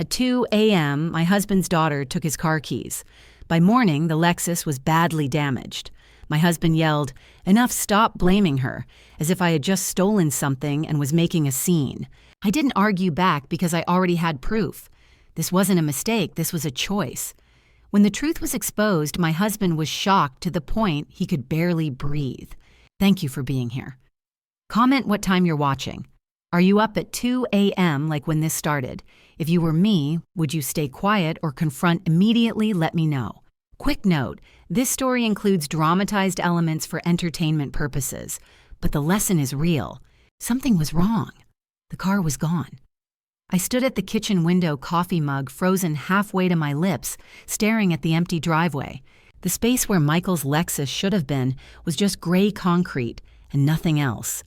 At 2 a.m., my husband's daughter took his car keys. By morning, the Lexus was badly damaged. My husband yelled, "Enough, stop blaming her," as if I had just stolen something and was making a scene. I didn't argue back because I already had proof. This wasn't a mistake, this was a choice. When the truth was exposed, my husband was shocked to the point he could barely breathe. Thank you for being here. Comment what time you're watching. Are you up at 2 a.m. like when this started? If you were me, would you stay quiet or confront immediately? Let me know. Quick note, this story includes dramatized elements for entertainment purposes, but the lesson is real. Something was wrong. The car was gone. I stood at the kitchen window, coffee mug frozen halfway to my lips, staring at the empty driveway. The space where Michael's Lexus should have been was just gray concrete and nothing else.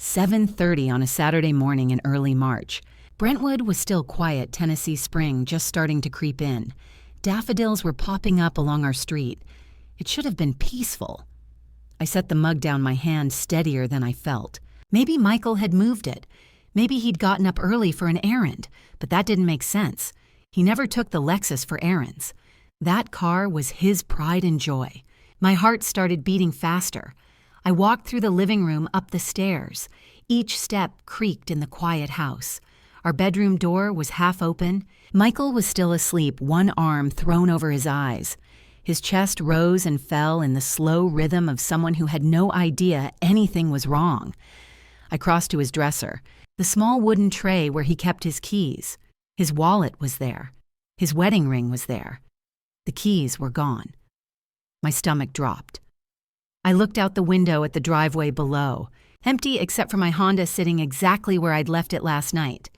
7:30 on a Saturday morning in early March. Brentwood was still quiet, Tennessee spring just starting to creep in. Daffodils were popping up along our street. It should have been peaceful. I set the mug down, my hand steadier than I felt. Maybe Michael had moved it. Maybe he'd gotten up early for an errand, but that didn't make sense. He never took the Lexus for errands. That car was his pride and joy. My heart started beating faster. I walked through the living room, up the stairs. Each step creaked in the quiet house. Our bedroom door was half open. Michael was still asleep, one arm thrown over his eyes. His chest rose and fell in the slow rhythm of someone who had no idea anything was wrong. I crossed to his dresser, the small wooden tray where he kept his keys. His wallet was there. His wedding ring was there. The keys were gone. My stomach dropped. I looked out the window at the driveway below, empty except for my Honda sitting exactly where I'd left it last night.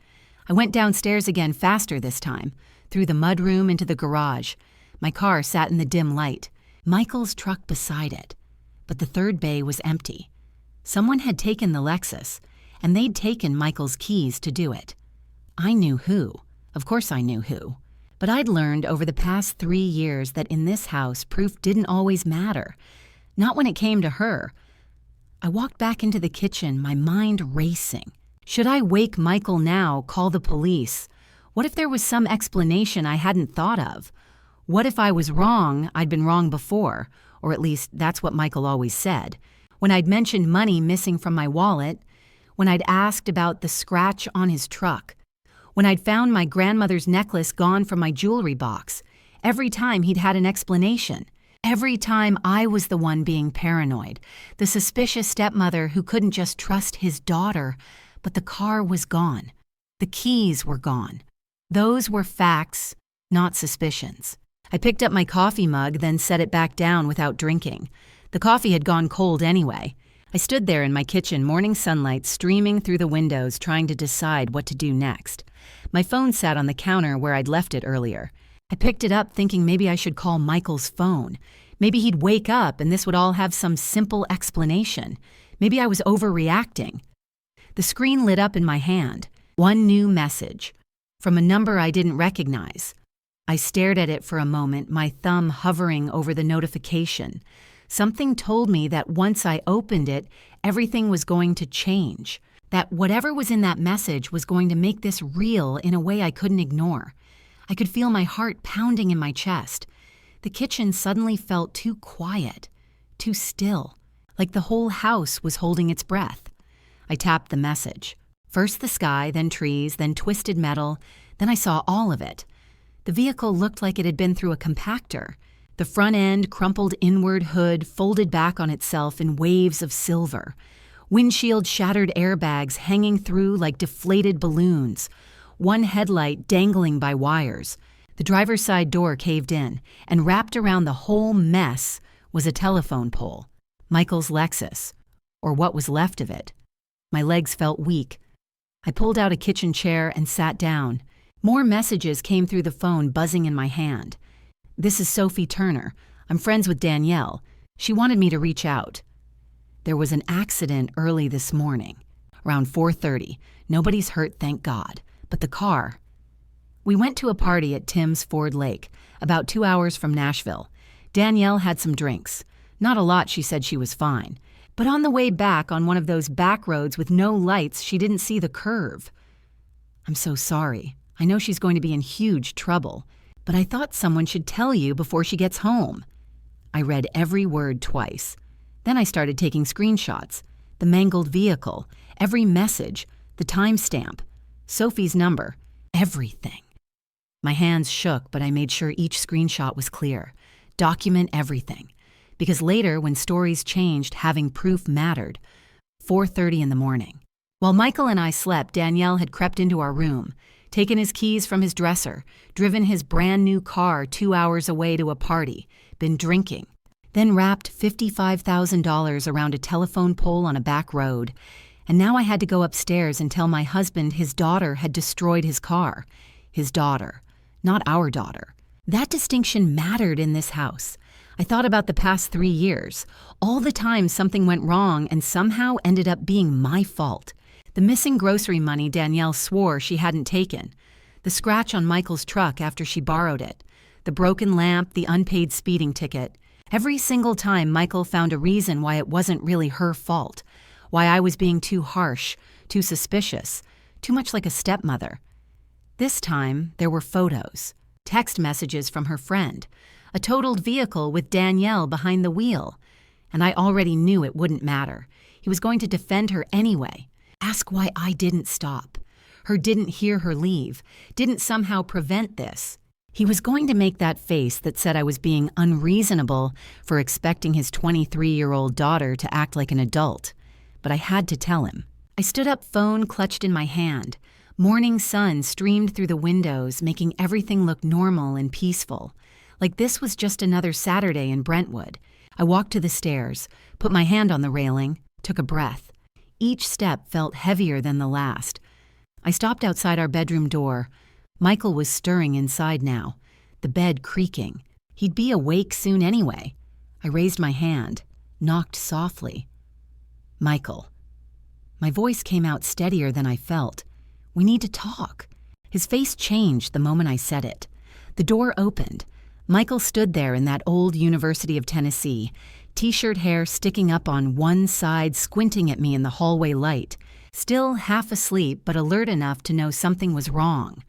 I went downstairs again, faster this time, through the mudroom into the garage. My car sat in the dim light, Michael's truck beside it. But the third bay was empty. Someone had taken the Lexus, and they'd taken Michael's keys to do it. I knew who. Of course I knew who. But I'd learned over the past 3 years that in this house, proof didn't always matter. Not when it came to her. I walked back into the kitchen, my mind racing. Should I wake Michael now, call the police? What if there was some explanation I hadn't thought of? What if I was wrong, I'd been wrong before, or at least that's what Michael always said. When I'd mentioned money missing from my wallet, when I'd asked about the scratch on his truck, when I'd found my grandmother's necklace gone from my jewelry box, every time he'd had an explanation. Every time I was the one being paranoid, the suspicious stepmother who couldn't just trust his daughter. But the car was gone. The keys were gone. Those were facts, not suspicions. I picked up my coffee mug, then set it back down without drinking. The coffee had gone cold anyway. I stood there in my kitchen, morning sunlight streaming through the windows, trying to decide what to do next. My phone sat on the counter where I'd left it earlier. I picked it up thinking maybe I should call Michael's phone. Maybe he'd wake up and this would all have some simple explanation. Maybe I was overreacting. The screen lit up in my hand. One new message. From a number I didn't recognize. I stared at it for a moment, my thumb hovering over the notification. Something told me that once I opened it, everything was going to change. That whatever was in that message was going to make this real in a way I couldn't ignore. I could feel my heart pounding in my chest. The kitchen suddenly felt too quiet, too still, like the whole house was holding its breath. I tapped the message. First the sky, then trees, then twisted metal. Then I saw all of it. The vehicle looked like it had been through a compactor. The front end, crumpled inward hood, folded back on itself in waves of silver. Windshield shattered airbags hanging through like deflated balloons. One headlight dangling by wires. The driver's side door caved in, and wrapped around the whole mess was a telephone pole. Michael's Lexus, or what was left of it. My legs felt weak. I pulled out a kitchen chair and sat down. More messages came through the phone, buzzing in my hand. "This is Sophie Turner. I'm friends with Danielle. She wanted me to reach out. There was an accident early this morning, around 4:30. Nobody's hurt, thank God. But the car..." We went to a party at Tim's Ford Lake, about 2 hours from Nashville. Danielle had some drinks. Not a lot, she said she was fine. But on the way back on one of those back roads with no lights, she didn't see the curve. "I'm so sorry," I know she's going to be in huge trouble, but I thought someone should tell you before she gets home." I read every word twice. Then I started taking screenshots. The mangled vehicle, every message, the timestamp, Sophie's number, everything. My hands shook, but I made sure each screenshot was clear. Document everything. Because later, when stories changed, having proof mattered. 4:30 in the morning. While Michael and I slept, Danielle had crept into our room, taken his keys from his dresser, driven his brand new car 2 hours away to a party, been drinking, then wrapped $55,000 around a telephone pole on a back road. And now I had to go upstairs and tell my husband his daughter had destroyed his car. His daughter, not our daughter. That distinction mattered in this house. I thought about the past 3 years, all the time something went wrong and somehow ended up being my fault. The missing grocery money Danielle swore she hadn't taken, the scratch on Michael's truck after she borrowed it, the broken lamp, the unpaid speeding ticket. Every single time Michael found a reason why it wasn't really her fault, why I was being too harsh, too suspicious, too much like a stepmother. This time, there were photos, text messages from her friend, a totaled vehicle with Danielle behind the wheel. And I already knew it wouldn't matter. He was going to defend her anyway. Ask why I didn't stop. Her didn't hear her leave, didn't somehow prevent this. He was going to make that face that said I was being unreasonable for expecting his 23-year-old daughter to act like an adult. But I had to tell him. I stood up, phone clutched in my hand. Morning sun streamed through the windows, making everything look normal and peaceful. Like this was just another Saturday in Brentwood. I walked to the stairs, put my hand on the railing, took a breath. Each step felt heavier than the last. I stopped outside our bedroom door. Michael was stirring inside now, the bed creaking. He'd be awake soon anyway. I raised my hand, knocked softly. "Michael." My voice came out steadier than I felt. "We need to talk." His face changed the moment I said it. The door opened. Michael stood there in that old University of Tennessee, t-shirt hair sticking up on one side, squinting at me in the hallway light, still half asleep but alert enough to know something was wrong.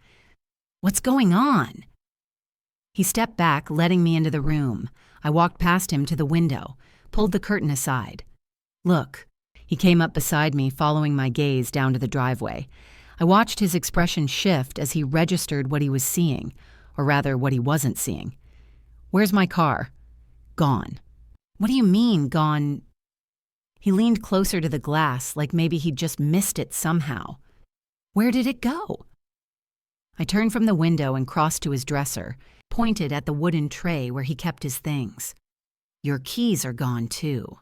"What's going on?" He stepped back, letting me into the room. I walked past him to the window, pulled the curtain aside. "Look." He came up beside me, following my gaze down to the driveway. I watched his expression shift as he registered what he was seeing, or rather what he wasn't seeing. "Where's my car?" "Gone." "What do you mean, gone?" He leaned closer to the glass, like maybe he'd just missed it somehow. "Where did it go?" I turned from the window and crossed to his dresser, pointed at the wooden tray where he kept his things. "Your keys are gone, too."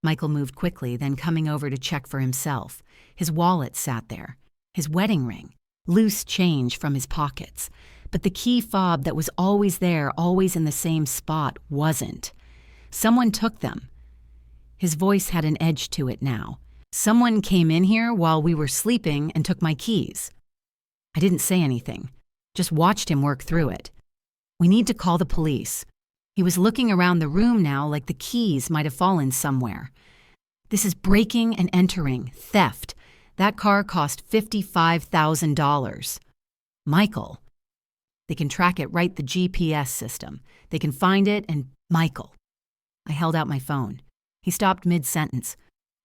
Michael moved quickly, then coming over to check for himself. His wallet sat there, his wedding ring, loose change from his pockets. But the key fob that was always there, always in the same spot, wasn't. Someone took them. His voice had an edge to it now. "Someone came in here while we were sleeping and took my keys." I didn't say anything, just watched him work through it. "We need to call the police." He was looking around the room now like the keys might have fallen somewhere. "This is breaking and entering, theft. That car cost $55,000. "Michael." "They can track it right, the GPS system. They can find it and Michael." I held out my phone. He stopped mid-sentence,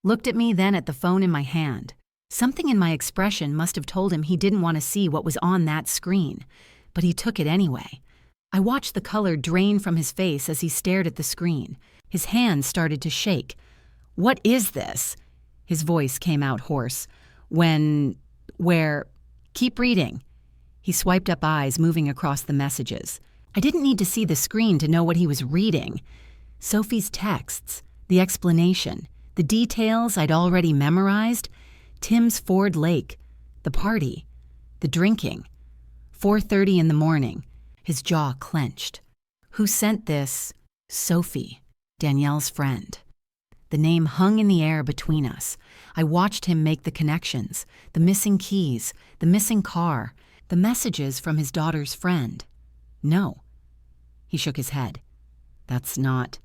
looked at me, then at the phone in my hand. Something in my expression must have told him he didn't want to see what was on that screen, but he took it anyway. I watched the color drain from his face as he stared at the screen. His hands started to shake. "What is this?" His voice came out hoarse. Where? Keep reading." He swiped up eyes, moving across the messages. I didn't need to see the screen to know what he was reading. Sophie's texts, the explanation, the details I'd already memorized. Tim's Ford Lake, the party, the drinking. 4:30 in the morning. His jaw clenched. Who sent this? Sophie, Danielle's friend. The name hung in the air between us. I watched him make the connections, the missing keys, the missing car, the messages from his daughter's friend. "No." He shook his head. "That's not.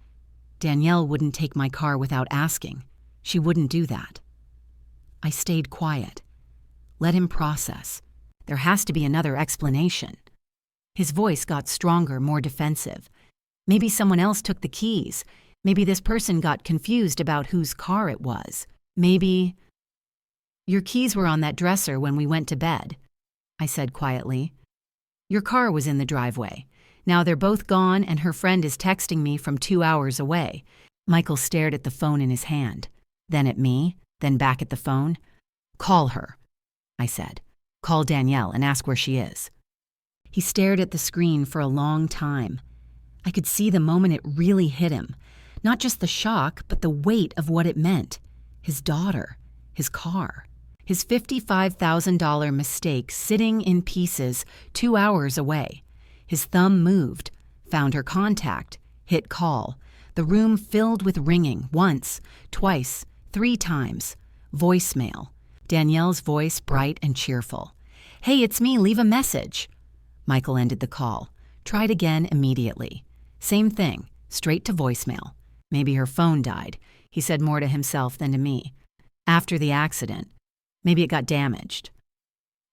Danielle wouldn't take my car without asking. She wouldn't do that." I stayed quiet. Let him process. There has to be another explanation. His voice got stronger, more defensive. Maybe someone else took the keys. Maybe this person got confused about whose car it was. Maybe... Your keys were on that dresser when we went to bed, I said quietly. Your car was in the driveway. Now they're both gone and her friend is texting me from 2 hours away. Michael stared at the phone in his hand, then at me, then back at the phone. Call her, I said. Call Danielle and ask where she is. He stared at the screen for a long time. I could see the moment it really hit him. Not just the shock, but the weight of what it meant. His daughter, his car, his $55,000 mistake sitting in pieces 2 hours away. His thumb moved, found her contact, hit call. The room filled with ringing, once, twice, 3 times. Voicemail. Danielle's voice bright and cheerful. Hey, it's me, leave a message. Michael ended the call. Tried again immediately. Same thing, straight to voicemail. Maybe her phone died. He said more to himself than to me. After the accident. Maybe it got damaged.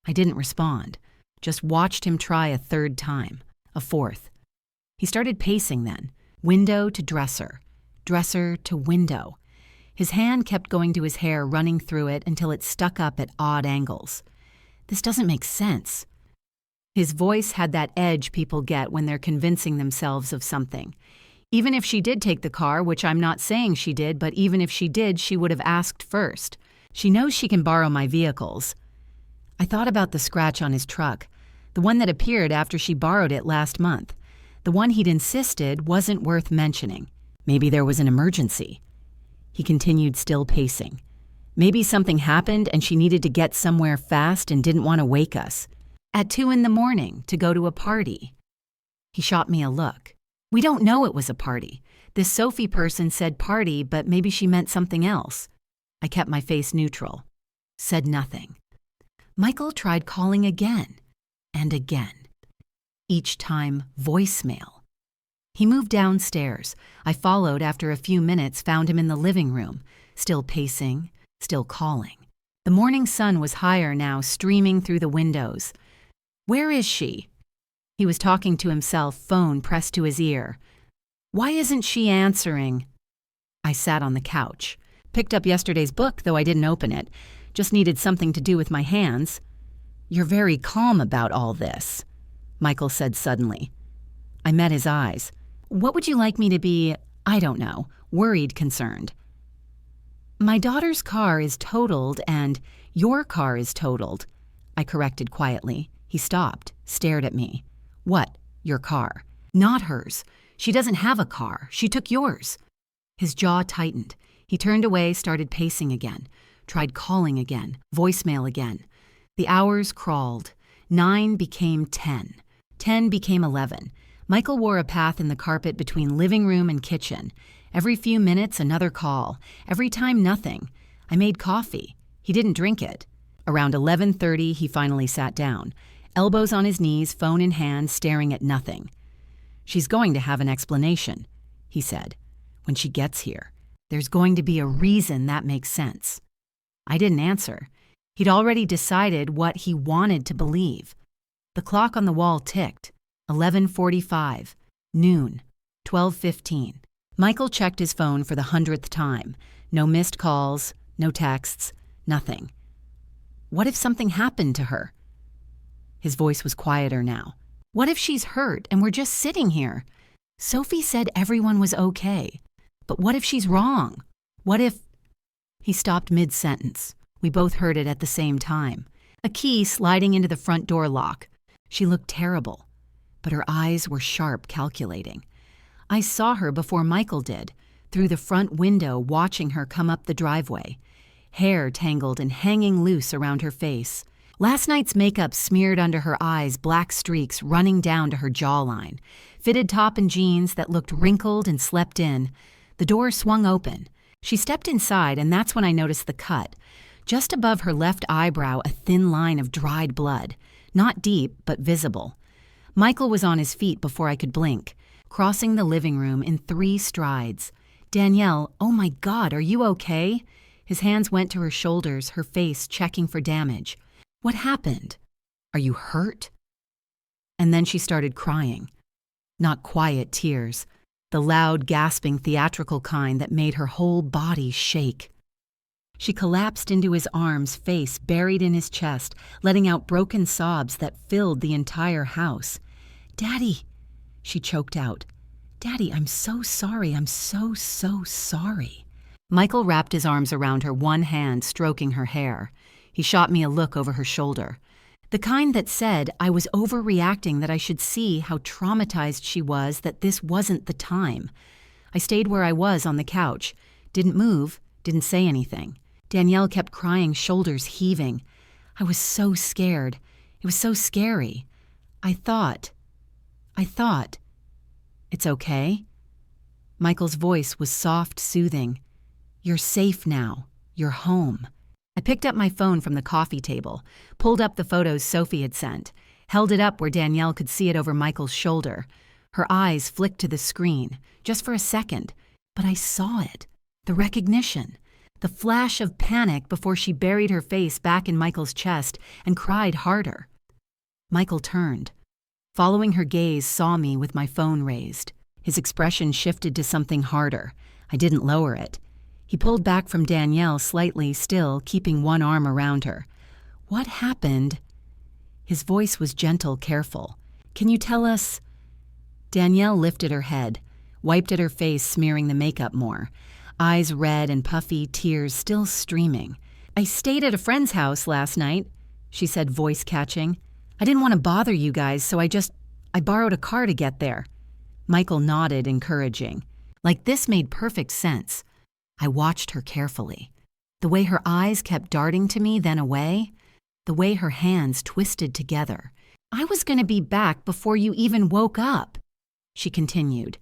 I didn't respond. Just watched him try a 3rd time. A 4th. He started pacing then. Window to dresser. Dresser to window. His hand kept going to his hair, running through it until it stuck up at odd angles. This doesn't make sense. His voice had that edge people get when they're convincing themselves of something. Even if she did take the car, which I'm not saying she did, but even if she did, she would have asked first. She knows she can borrow my vehicles. I thought about the scratch on his truck, the one that appeared after she borrowed it last month. The one he'd insisted wasn't worth mentioning. Maybe there was an emergency. He continued, still pacing. Maybe something happened and she needed to get somewhere fast and didn't want to wake us. At 2 a.m. to go to a party. He shot me a look. We don't know it was a party. This Sophie person said party, but maybe she meant something else. I kept my face neutral. Said nothing. Michael tried calling again and again. Each time, voicemail. He moved downstairs. I followed after a few minutes, found him in the living room, still pacing, still calling. The morning sun was higher now, streaming through the windows. Where is she? He was talking to himself, phone pressed to his ear. Why isn't she answering? I sat on the couch. Picked up yesterday's book, though I didn't open it. Just needed something to do with my hands. You're very calm about all this, Michael said suddenly. I met his eyes. What would you like me to be, I don't know, worried, concerned? My daughter's car is totaled and your car is totaled, I corrected quietly. He stopped, stared at me. What, your car? Not hers. She doesn't have a car. She took yours. His jaw tightened. He turned away, started pacing again. Tried calling again, voicemail again. The hours crawled. 9 became 10. 10 became 11. Michael wore a path in the carpet between living room and kitchen. Every few minutes, another call. Every time, nothing. I made coffee. He didn't drink it. Around 11:30, he finally sat down. Elbows on his knees, phone in hand, staring at nothing. She's going to have an explanation, he said. When she gets here, there's going to be a reason that makes sense. I didn't answer. He'd already decided what he wanted to believe. The clock on the wall ticked. 11:45, noon, 12:15. Michael checked his phone for the 100th time. No missed calls, no texts, nothing. What if something happened to her? His voice was quieter now. What if she's hurt and we're just sitting here? Sophie said everyone was okay. But what if she's wrong? What if... He stopped mid-sentence. We both heard it at the same time. A key sliding into the front door lock. She looked terrible, but her eyes were sharp, calculating. I saw her before Michael did, through the front window, watching her come up the driveway. Hair tangled and hanging loose around her face. Last night's makeup smeared under her eyes, black streaks running down to her jawline. Fitted top and jeans that looked wrinkled and slept in. The door swung open. She stepped inside, and that's when I noticed the cut. Just above her left eyebrow, a thin line of dried blood. Not deep, but visible. Michael was on his feet before I could blink, crossing the living room in 3 strides. Danielle, oh my God, are you okay? His hands went to her shoulders, her face checking for damage. What happened? Are you hurt? And then she started crying. Not quiet tears, the loud, gasping, theatrical kind that made her whole body shake. She collapsed into his arms, face buried in his chest, letting out broken sobs that filled the entire house. "Daddy," she choked out. "Daddy, I'm so sorry. I'm so sorry." Michael wrapped his arms around her, one hand stroking her hair. He shot me a look over her shoulder. The kind that said I was overreacting, that I should see how traumatized she was, that this wasn't the time. I stayed where I was on the couch, didn't move, didn't say anything. Danielle kept crying, shoulders heaving. I was so scared. It was so scary. I thought, "It's okay?" Michael's voice was soft, soothing. "You're safe now. You're home." I picked up my phone from the coffee table, pulled up the photos Sophie had sent, held it up where Danielle could see it over Michael's shoulder. Her eyes flicked to the screen, just for a second, but I saw it. The recognition. The flash of panic before she buried her face back in Michael's chest and cried harder. Michael turned. Following her gaze, saw me with my phone raised. His expression shifted to something harder. I didn't lower it. He pulled back from Danielle slightly, still keeping one arm around her. "What happened?" His voice was gentle, careful. "Can you tell us?" Danielle lifted her head, wiped at her face, smearing the makeup more. Eyes red and puffy, tears still streaming. "I stayed at a friend's house last night," she said, voice catching. "I didn't want to bother you guys, so I borrowed a car to get there." Michael nodded, encouraging. Like this made perfect sense. I watched her carefully. The way her eyes kept darting to me, then away. The way her hands twisted together. "I was going to be back before you even woke up," she continued.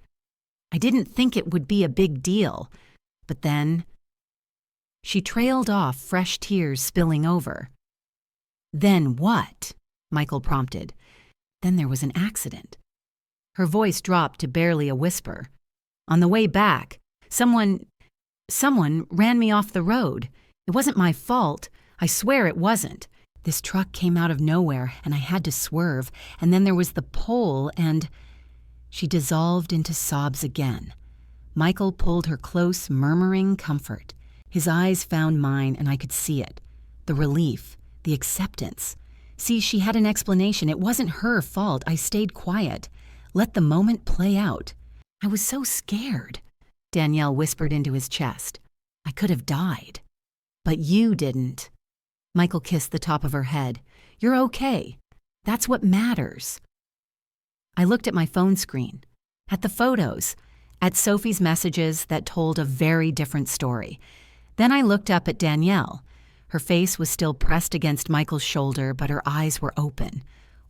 "I didn't think it would be a big deal. But then..." She trailed off, fresh tears spilling over. "Then what?" Michael prompted. "Then there was an accident." Her voice dropped to barely a whisper. "On the way back, someone ran me off the road. It wasn't my fault. I swear it wasn't. This truck came out of nowhere, and I had to swerve, and then there was the pole, and..." She dissolved into sobs again. Michael pulled her close, murmuring comfort. His eyes found mine, and I could see it. The relief, the acceptance. See, she had an explanation. It wasn't her fault. I stayed quiet. Let the moment play out. "I was so scared," Danielle whispered into his chest. "I could have died. But you didn't." Michael kissed the top of her head. "You're okay. That's what matters." I looked at my phone screen, at the photos, at Sophie's messages that told a very different story. Then I looked up at Danielle. Her face was still pressed against Michael's shoulder, but her eyes were open,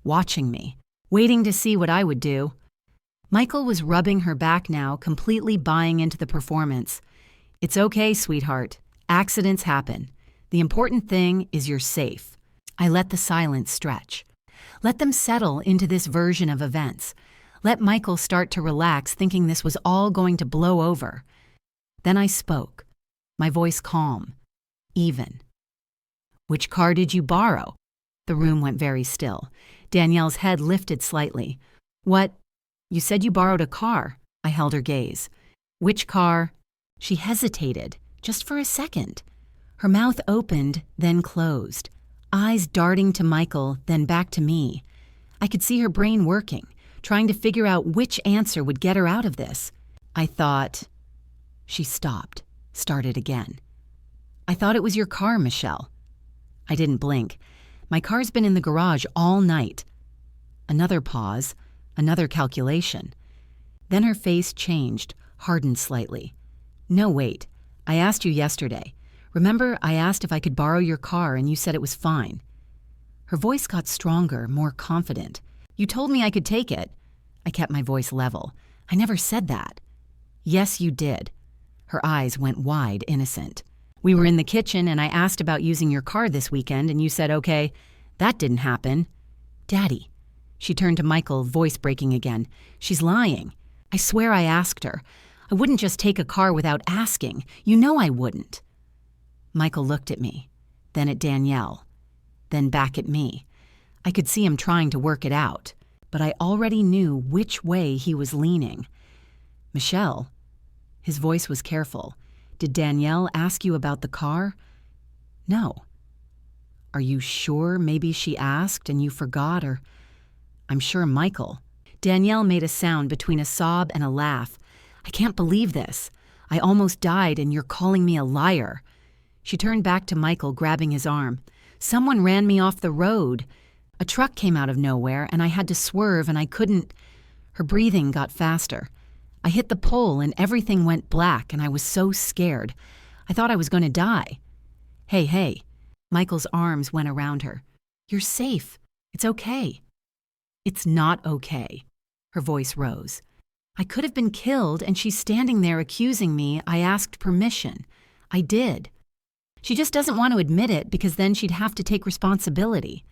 watching me, waiting to see what I would do. Michael was rubbing her back now, completely buying into the performance. "It's okay, sweetheart. Accidents happen. The important thing is you're safe." I let the silence stretch. Let them settle into this version of events. Let Michael start to relax, thinking this was all going to blow over. Then I spoke, my voice calm, even. "Which car did you borrow?" The room went very still. Danielle's head lifted slightly. "What? You said you borrowed a car." I held her gaze. "Which car?" She hesitated, just for a second. Her mouth opened, then closed. Eyes darting to Michael, then back to me. I could see her brain working, trying to figure out which answer would get her out of this. I thought... She stopped, started again. "I thought it was your car, Michelle." I didn't blink. "My car's been in the garage all night." Another pause, another calculation. Then her face changed, hardened slightly. "No, wait. I asked you yesterday. Remember, I asked if I could borrow your car and you said it was fine." Her voice got stronger, more confident. "You told me I could take it." I kept my voice level. "I never said that." "Yes, you did." Her eyes went wide, innocent. "We were in the kitchen and I asked about using your car this weekend and you said, okay. That didn't happen." "Daddy." She turned to Michael, voice breaking again. "She's lying. I swear I asked her. I wouldn't just take a car without asking. You know I wouldn't." Michael looked at me, then at Danielle, then back at me. I could see him trying to work it out, but I already knew which way he was leaning. "Michelle," his voice was careful, "did Danielle ask you about the car?" "No." "Are you sure maybe she asked and you forgot, or—" "I'm sure Michael." Danielle made a sound between a sob and a laugh. "I can't believe this. I almost died and you're calling me a liar." She turned back to Michael, grabbing his arm. "Someone ran me off the road. A truck came out of nowhere and I had to swerve and I couldn't—" Her breathing got faster. "I hit the pole and everything went black and I was so scared. I thought I was going to die." Hey. Michael's arms went around her. "You're safe. It's okay." "It's not okay." Her voice rose. "I could have been killed and she's standing there accusing me. I asked permission. I did. She just doesn't want to admit it because then she'd have to take responsibility.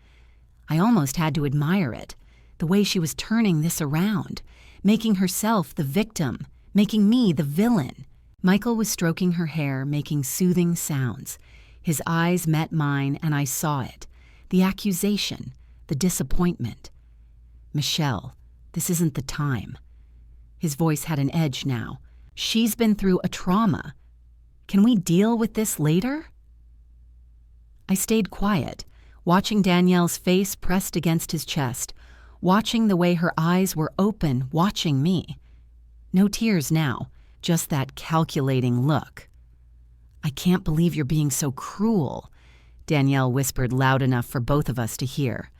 I almost had to admire it, the way she was turning this around, making herself the victim, making me the villain." Michael was stroking her hair, making soothing sounds. His eyes met mine and I saw it, the accusation, the disappointment. "Michelle, this isn't the time." His voice had an edge now. "She's been through a trauma. Can we deal with this later?" I stayed quiet, watching Danielle's face pressed against his chest, watching the way her eyes were open, watching me. No tears now, just that calculating look. "I can't believe you're being so cruel," Danielle whispered loud enough for both of us to hear.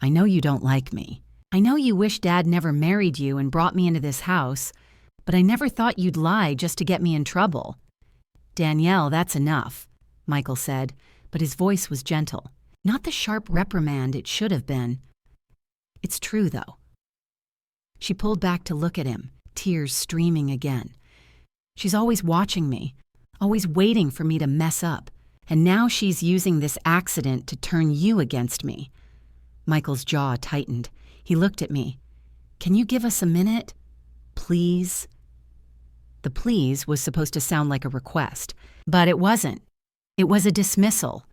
"I know you don't like me. I know you wish Dad never married you and brought me into this house, but I never thought you'd lie just to get me in trouble." "Danielle, that's enough," Michael said, but his voice was gentle. Not the sharp reprimand it should have been. "It's true, though." She pulled back to look at him, tears streaming again. "She's always watching me, always waiting for me to mess up, and now she's using this accident to turn you against me." Michael's jaw tightened. He looked at me. "Can you give us a minute? Please?" The please was supposed to sound like a request, but it wasn't. It was a dismissal.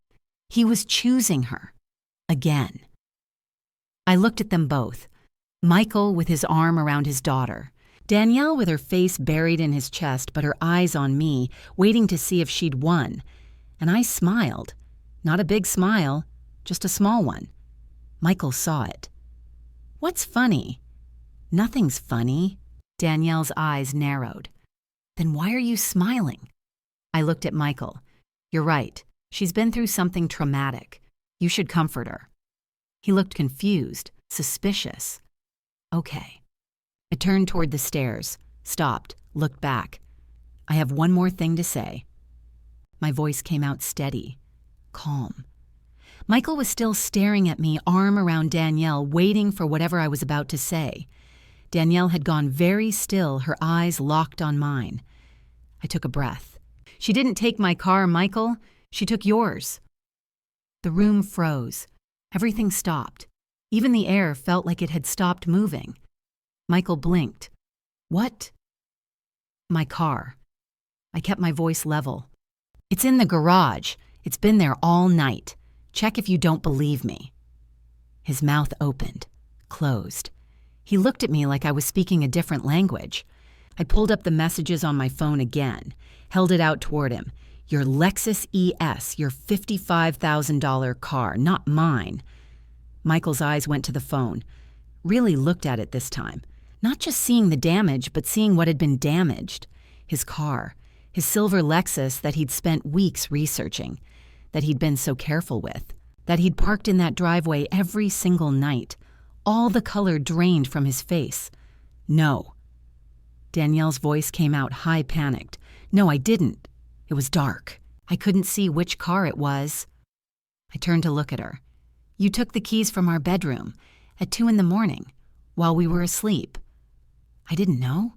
He was choosing her. Again. I looked at them both. Michael with his arm around his daughter. Danielle with her face buried in his chest but her eyes on me, waiting to see if she'd won. And I smiled. Not a big smile, just a small one. Michael saw it. "What's funny?" "Nothing's funny." Danielle's eyes narrowed. "Then why are you smiling?" I looked at Michael. "You're right. She's been through something traumatic. You should comfort her." He looked confused, suspicious. "Okay." I turned toward the stairs, stopped, looked back. "I have one more thing to say." My voice came out steady, calm. Michael was still staring at me, arm around Danielle, waiting for whatever I was about to say. Danielle had gone very still, her eyes locked on mine. I took a breath. "She didn't take my car, Michael. She took yours." The room froze. Everything stopped. Even the air felt like it had stopped moving. Michael blinked. "What?" "My car." I kept my voice level. "It's in the garage. It's been there all night. Check if you don't believe me." His mouth opened, closed. He looked at me like I was speaking a different language. I pulled up the messages on my phone again, held it out toward him. "Your Lexus ES, your $55,000 car, not mine." Michael's eyes went to the phone, really looked at it this time. Not just seeing the damage, but seeing what had been damaged. His car, his silver Lexus that he'd spent weeks researching, that he'd been so careful with, that he'd parked in that driveway every single night. All the color drained from his face. "No." Danielle's voice came out high panicked. "No, I didn't. It was dark. I couldn't see which car it was." I turned to look at her. "You took the keys from our bedroom at 2 a.m, while we were asleep." "I didn't know."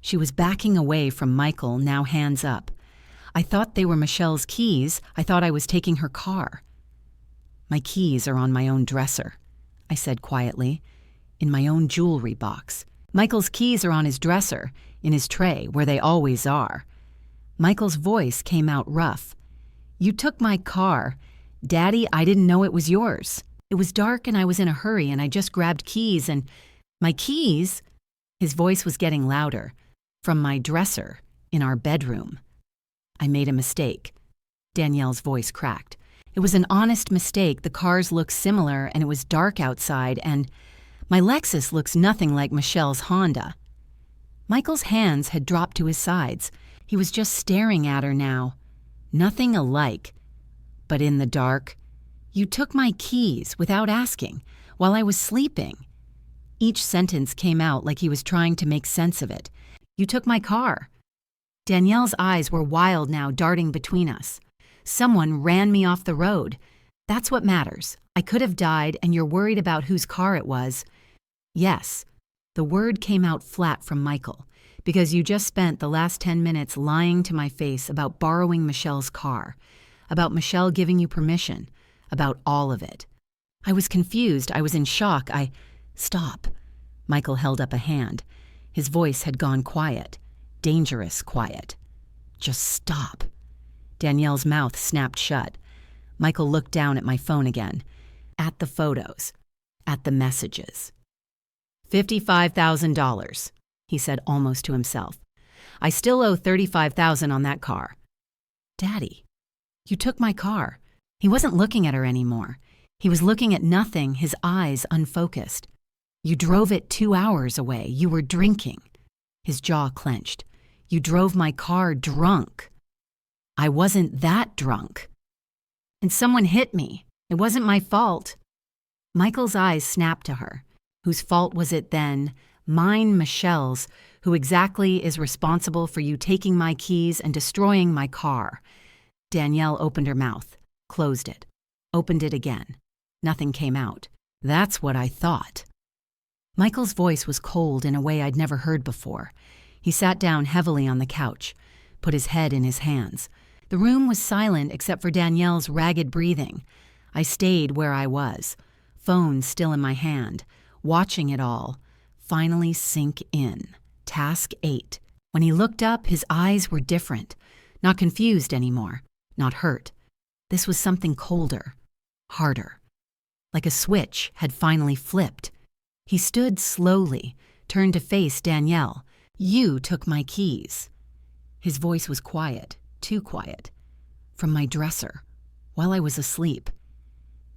She was backing away from Michael, now hands up. "I thought they were Michelle's keys. I thought I was taking her car." "My keys are on my own dresser," I said quietly, "in my own jewelry box. Michael's keys are on his dresser, in his tray, where they always are." Michael's voice came out rough. "You took my car. Daddy, I didn't know it was yours." It was dark and I was in a hurry and I just grabbed keys and my keys, his voice was getting louder, from my dresser in our bedroom. I made a mistake. Danielle's voice cracked. It was an honest mistake. The cars looked similar and it was dark outside and my Lexus looks nothing like Michelle's Honda. Michael's hands had dropped to his sides. He was just staring at her now. Nothing alike. But in the dark, you took my keys without asking, while I was sleeping. Each sentence came out like he was trying to make sense of it. You took my car. Danielle's eyes were wild now, darting between us. Someone ran me off the road. That's what matters. I could have died, and you're worried about whose car it was. Yes, the word came out flat from Michael, because you just spent the last 10 minutes lying to my face about borrowing Michelle's car, about Michelle giving you permission, about all of it. I was confused. I was in shock. Stop. Michael held up a hand. His voice had gone quiet, dangerous quiet. Just stop. Danielle's mouth snapped shut. Michael looked down at my phone again, at the photos, at the messages. $55,000, he said almost to himself. I still owe $35,000 on that car. Daddy, you took my car. He wasn't looking at her anymore. He was looking at nothing, his eyes unfocused. You drove it 2 hours away. You were drinking. His jaw clenched. You drove my car drunk. I wasn't that drunk. And someone hit me. It wasn't my fault. Michael's eyes snapped to her. Whose fault was it then? Mine, Michelle's, who exactly is responsible for you taking my keys and destroying my car? Danielle opened her mouth, closed it, opened it again. Nothing came out. That's what I thought. Michael's voice was cold in a way I'd never heard before. He sat down heavily on the couch, put his head in his hands. The room was silent except for Danielle's ragged breathing. I stayed where I was, phone still in my hand, watching it all finally sink in. Task 8. When he looked up, his eyes were different, not confused anymore, not hurt. This was something colder, harder. Like a switch had finally flipped. He stood slowly, turned to face Danielle. You took my keys. His voice was quiet, too quiet. From my dresser, while I was asleep.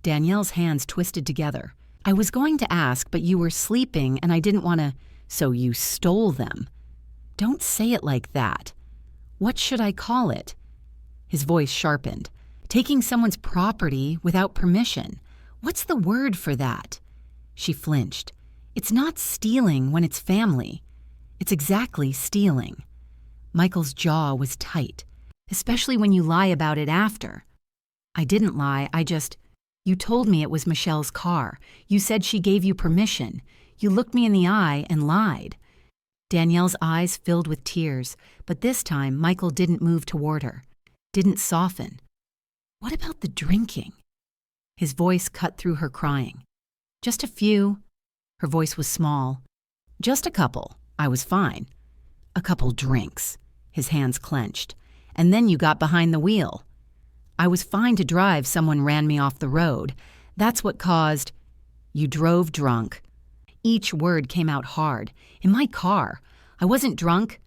Danielle's hands twisted together. I was going to ask, but you were sleeping and I didn't want to, so you stole them. Don't say it like that. What should I call it? His voice sharpened. Taking someone's property without permission. What's the word for that? She flinched. It's not stealing when it's family. It's exactly stealing. Michael's jaw was tight, especially when you lie about it after. I didn't lie, you told me it was Michelle's car. You said she gave you permission. You looked me in the eye and lied. Danielle's eyes filled with tears, but this time Michael didn't move toward her, didn't soften. What about the drinking? His voice cut through her crying. Just a few. Her voice was small. Just a couple. I was fine. A couple drinks. His hands clenched. And then you got behind the wheel. I was fine to drive. Someone ran me off the road. That's what caused... You drove drunk. Each word came out hard. In my car. I wasn't drunk.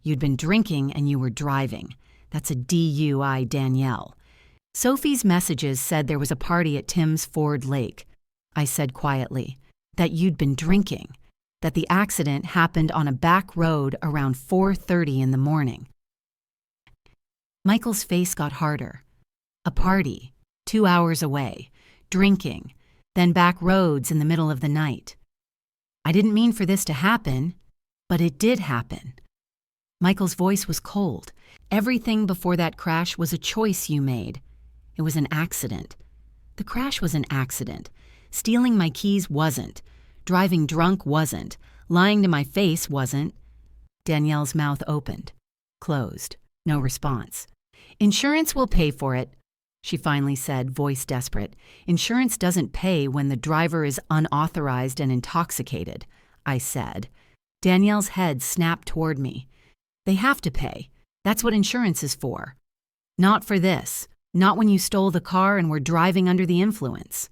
You'd been drinking and you were driving. That's a DUI, Danielle. Sophie's messages said there was a party at Tim's Ford Lake. I said quietly that you'd been drinking, that the accident happened on a back road around 4:30 in the morning. Michael's face got harder. A party, 2 hours away, drinking, then back roads in the middle of the night. I didn't mean for this to happen, but it did happen. Michael's voice was cold. Everything before that crash was a choice you made. It was an accident. The crash was an accident. Stealing my keys wasn't. Driving drunk wasn't. Lying to my face wasn't. Danielle's mouth opened, closed. No response. Insurance will pay for it, she finally said, voice desperate. Insurance doesn't pay when the driver is unauthorized and intoxicated, I said. Danielle's head snapped toward me. They have to pay. That's what insurance is for. Not for this. Not when you stole the car and were driving under the influence.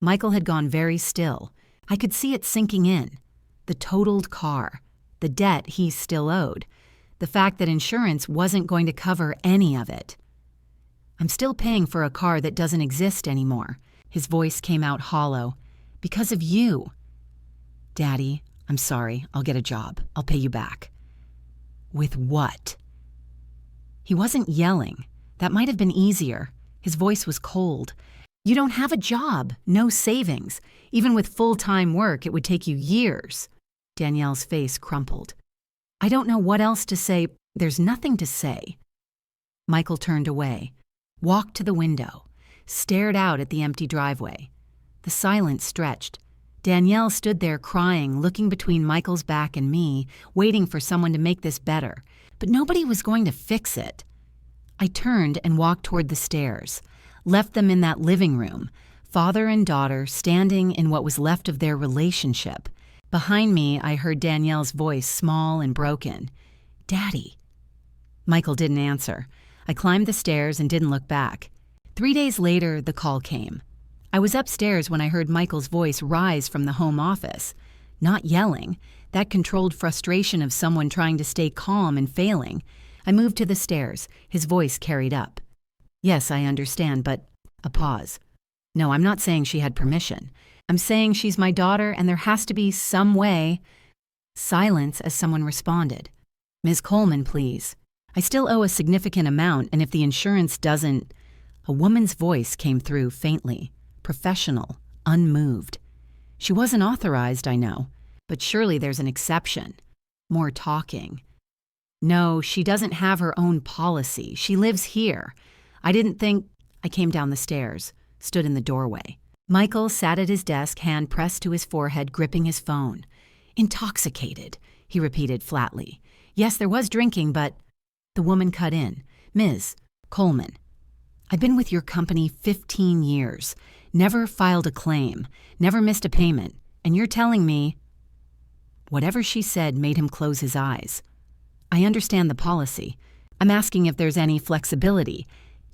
Michael had gone very still. I could see it sinking in. The totaled car, the debt he still owed, the fact that insurance wasn't going to cover any of it. I'm still paying for a car that doesn't exist anymore. His voice came out hollow. Because of you. Daddy, I'm sorry. I'll get a job. I'll pay you back. With what? He wasn't yelling. That might have been easier. His voice was cold. You don't have a job, no savings. Even with full-time work, it would take you years. Danielle's face crumpled. I don't know what else to say. There's nothing to say. Michael turned away, walked to the window, stared out at the empty driveway. The silence stretched. Danielle stood there crying, looking between Michael's back and me, waiting for someone to make this better. But nobody was going to fix it. I turned and walked toward the stairs, left them in that living room, father and daughter standing in what was left of their relationship. Behind me, I heard Danielle's voice, small and broken. Daddy. Michael didn't answer. I climbed the stairs and didn't look back. 3 days later, the call came. I was upstairs when I heard Michael's voice rise from the home office. Not yelling, that controlled frustration of someone trying to stay calm and failing. I moved to the stairs, his voice carried up. Yes, I understand, but a pause. No, I'm not saying she had permission. I'm saying she's my daughter and there has to be some way. Silence as someone responded. Ms. Coleman, please. I still owe a significant amount, and if the insurance doesn't... A woman's voice came through faintly, professional, unmoved. She wasn't authorized, I know, but surely there's an exception. More talking. No, she doesn't have her own policy. She lives here. I didn't think... I came down the stairs, stood in the doorway. Michael sat at his desk, hand pressed to his forehead, gripping his phone. Intoxicated, he repeated flatly. Yes, there was drinking, but... The woman cut in. Ms. Coleman. I've been with your company 15 years, never filed a claim, never missed a payment, and you're telling me... Whatever she said made him close his eyes. I understand the policy. I'm asking if there's any flexibility,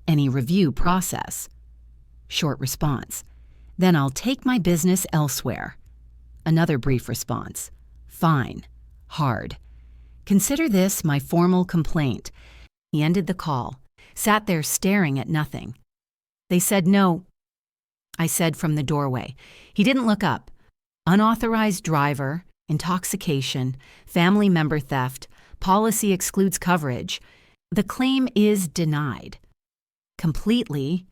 any review process. Short response. Then I'll take my business elsewhere. Another brief response. Fine. Hard. Consider this my formal complaint. He ended the call, sat there staring at nothing. They said no. I said from the doorway. He didn't look up. Unauthorized driver, intoxication, family member theft, policy excludes coverage. The claim is denied. Completely.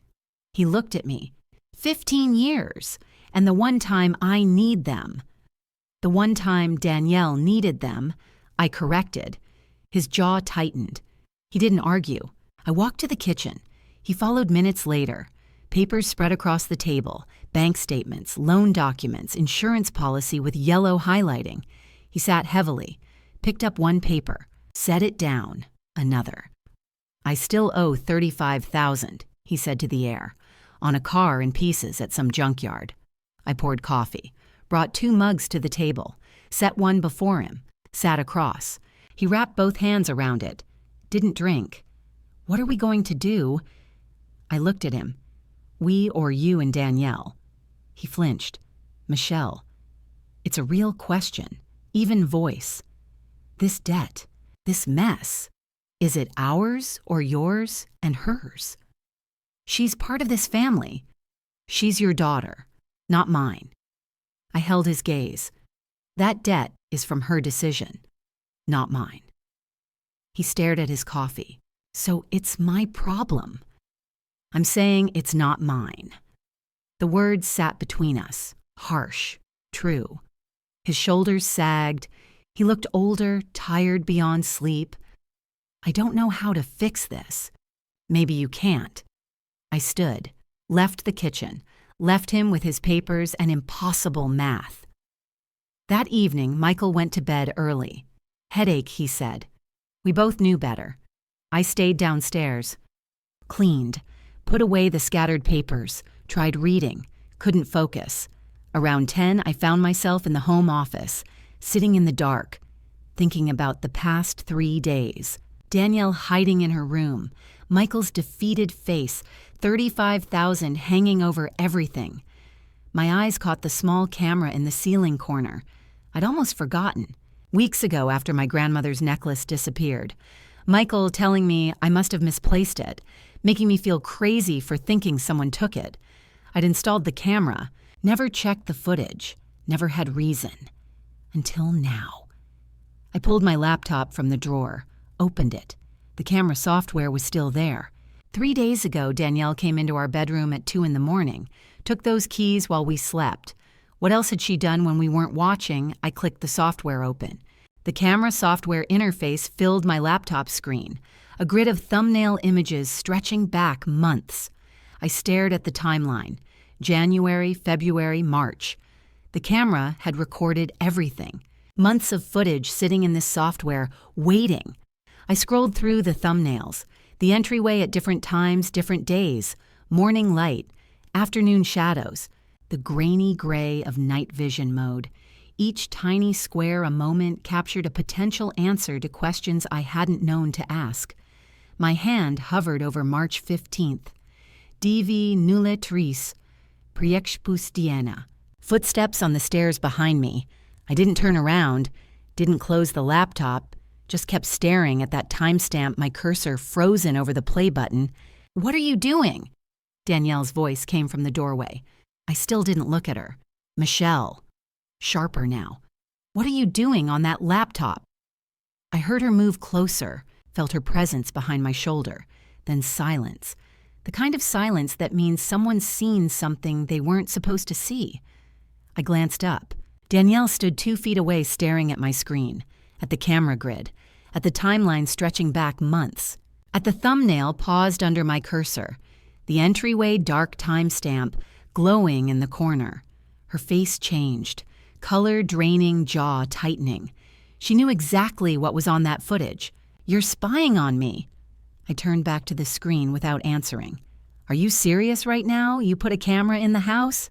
He looked at me. 15 years, and the one time I need them. The one time Danielle needed them, I corrected. His jaw tightened. He didn't argue. I walked to the kitchen. He followed minutes later. Papers spread across the table, bank statements, loan documents, insurance policy with yellow highlighting. He sat heavily, picked up one paper, set it down, another. I still owe $35,000, he said to the air, on a car in pieces at some junkyard. I poured coffee, brought 2 mugs to the table, set one before him, sat across. He wrapped both hands around it. Didn't drink. What are we going to do? I looked at him. We or you and Danielle. He flinched. Michelle. It's a real question. Even voice. This debt. This mess. Is it ours or yours and hers? She's part of this family. She's your daughter, not mine. I held his gaze. That debt is from her decision, not mine. He stared at his coffee. So it's my problem. I'm saying it's not mine. The words sat between us, harsh, true. His shoulders sagged. He looked older, tired beyond sleep. I don't know how to fix this. Maybe you can't. I stood, left the kitchen, left him with his papers and impossible math. That evening, Michael went to bed early. Headache, he said. We both knew better. I stayed downstairs. Cleaned, put away the scattered papers, tried reading, couldn't focus. Around 10, I found myself in the home office, sitting in the dark, thinking about the past 3 days. Danielle hiding in her room, Michael's defeated face, $35,000 hanging over everything. My eyes caught the small camera in the ceiling corner. I'd almost forgotten. Weeks ago, after my grandmother's necklace disappeared, Michael telling me I must have misplaced it, making me feel crazy for thinking someone took it. I'd installed the camera, never checked the footage, never had reason. Until now. I pulled my laptop from the drawer, opened it. The camera software was still there. 3 days ago, Danielle came into our bedroom at 2 a.m, took those keys while we slept. What else had she done when we weren't watching? I clicked the software open. The camera software interface filled my laptop screen, a grid of thumbnail images stretching back months. I stared at the timeline. January, February, March. The camera had recorded everything. Months of footage sitting in this software, waiting. I scrolled through the thumbnails. The entryway at different times, different days. Morning light, afternoon shadows. The grainy gray of night vision mode. Each tiny square a moment captured a potential answer to questions I hadn't known to ask. My hand hovered over March 15th. Divi nulle tris, priexpustiena. Footsteps on the stairs behind me. I didn't turn around, didn't close the laptop, just kept staring at that timestamp, my cursor frozen over the play button. "What are you doing?" Danielle's voice came from the doorway. I still didn't look at her. "Michelle." Sharper now. "What are you doing on that laptop?" I heard her move closer, felt her presence behind my shoulder, then silence. The kind of silence that means someone's seen something they weren't supposed to see. I glanced up. Danielle stood 2 feet away staring at my screen, at the camera grid, at the timeline stretching back months, at the thumbnail paused under my cursor, the entryway dark timestamp glowing in the corner. Her face changed, color draining, jaw tightening. She knew exactly what was on that footage. "You're spying on me." I turned back to the screen without answering. "Are you serious right now? You put a camera in the house?"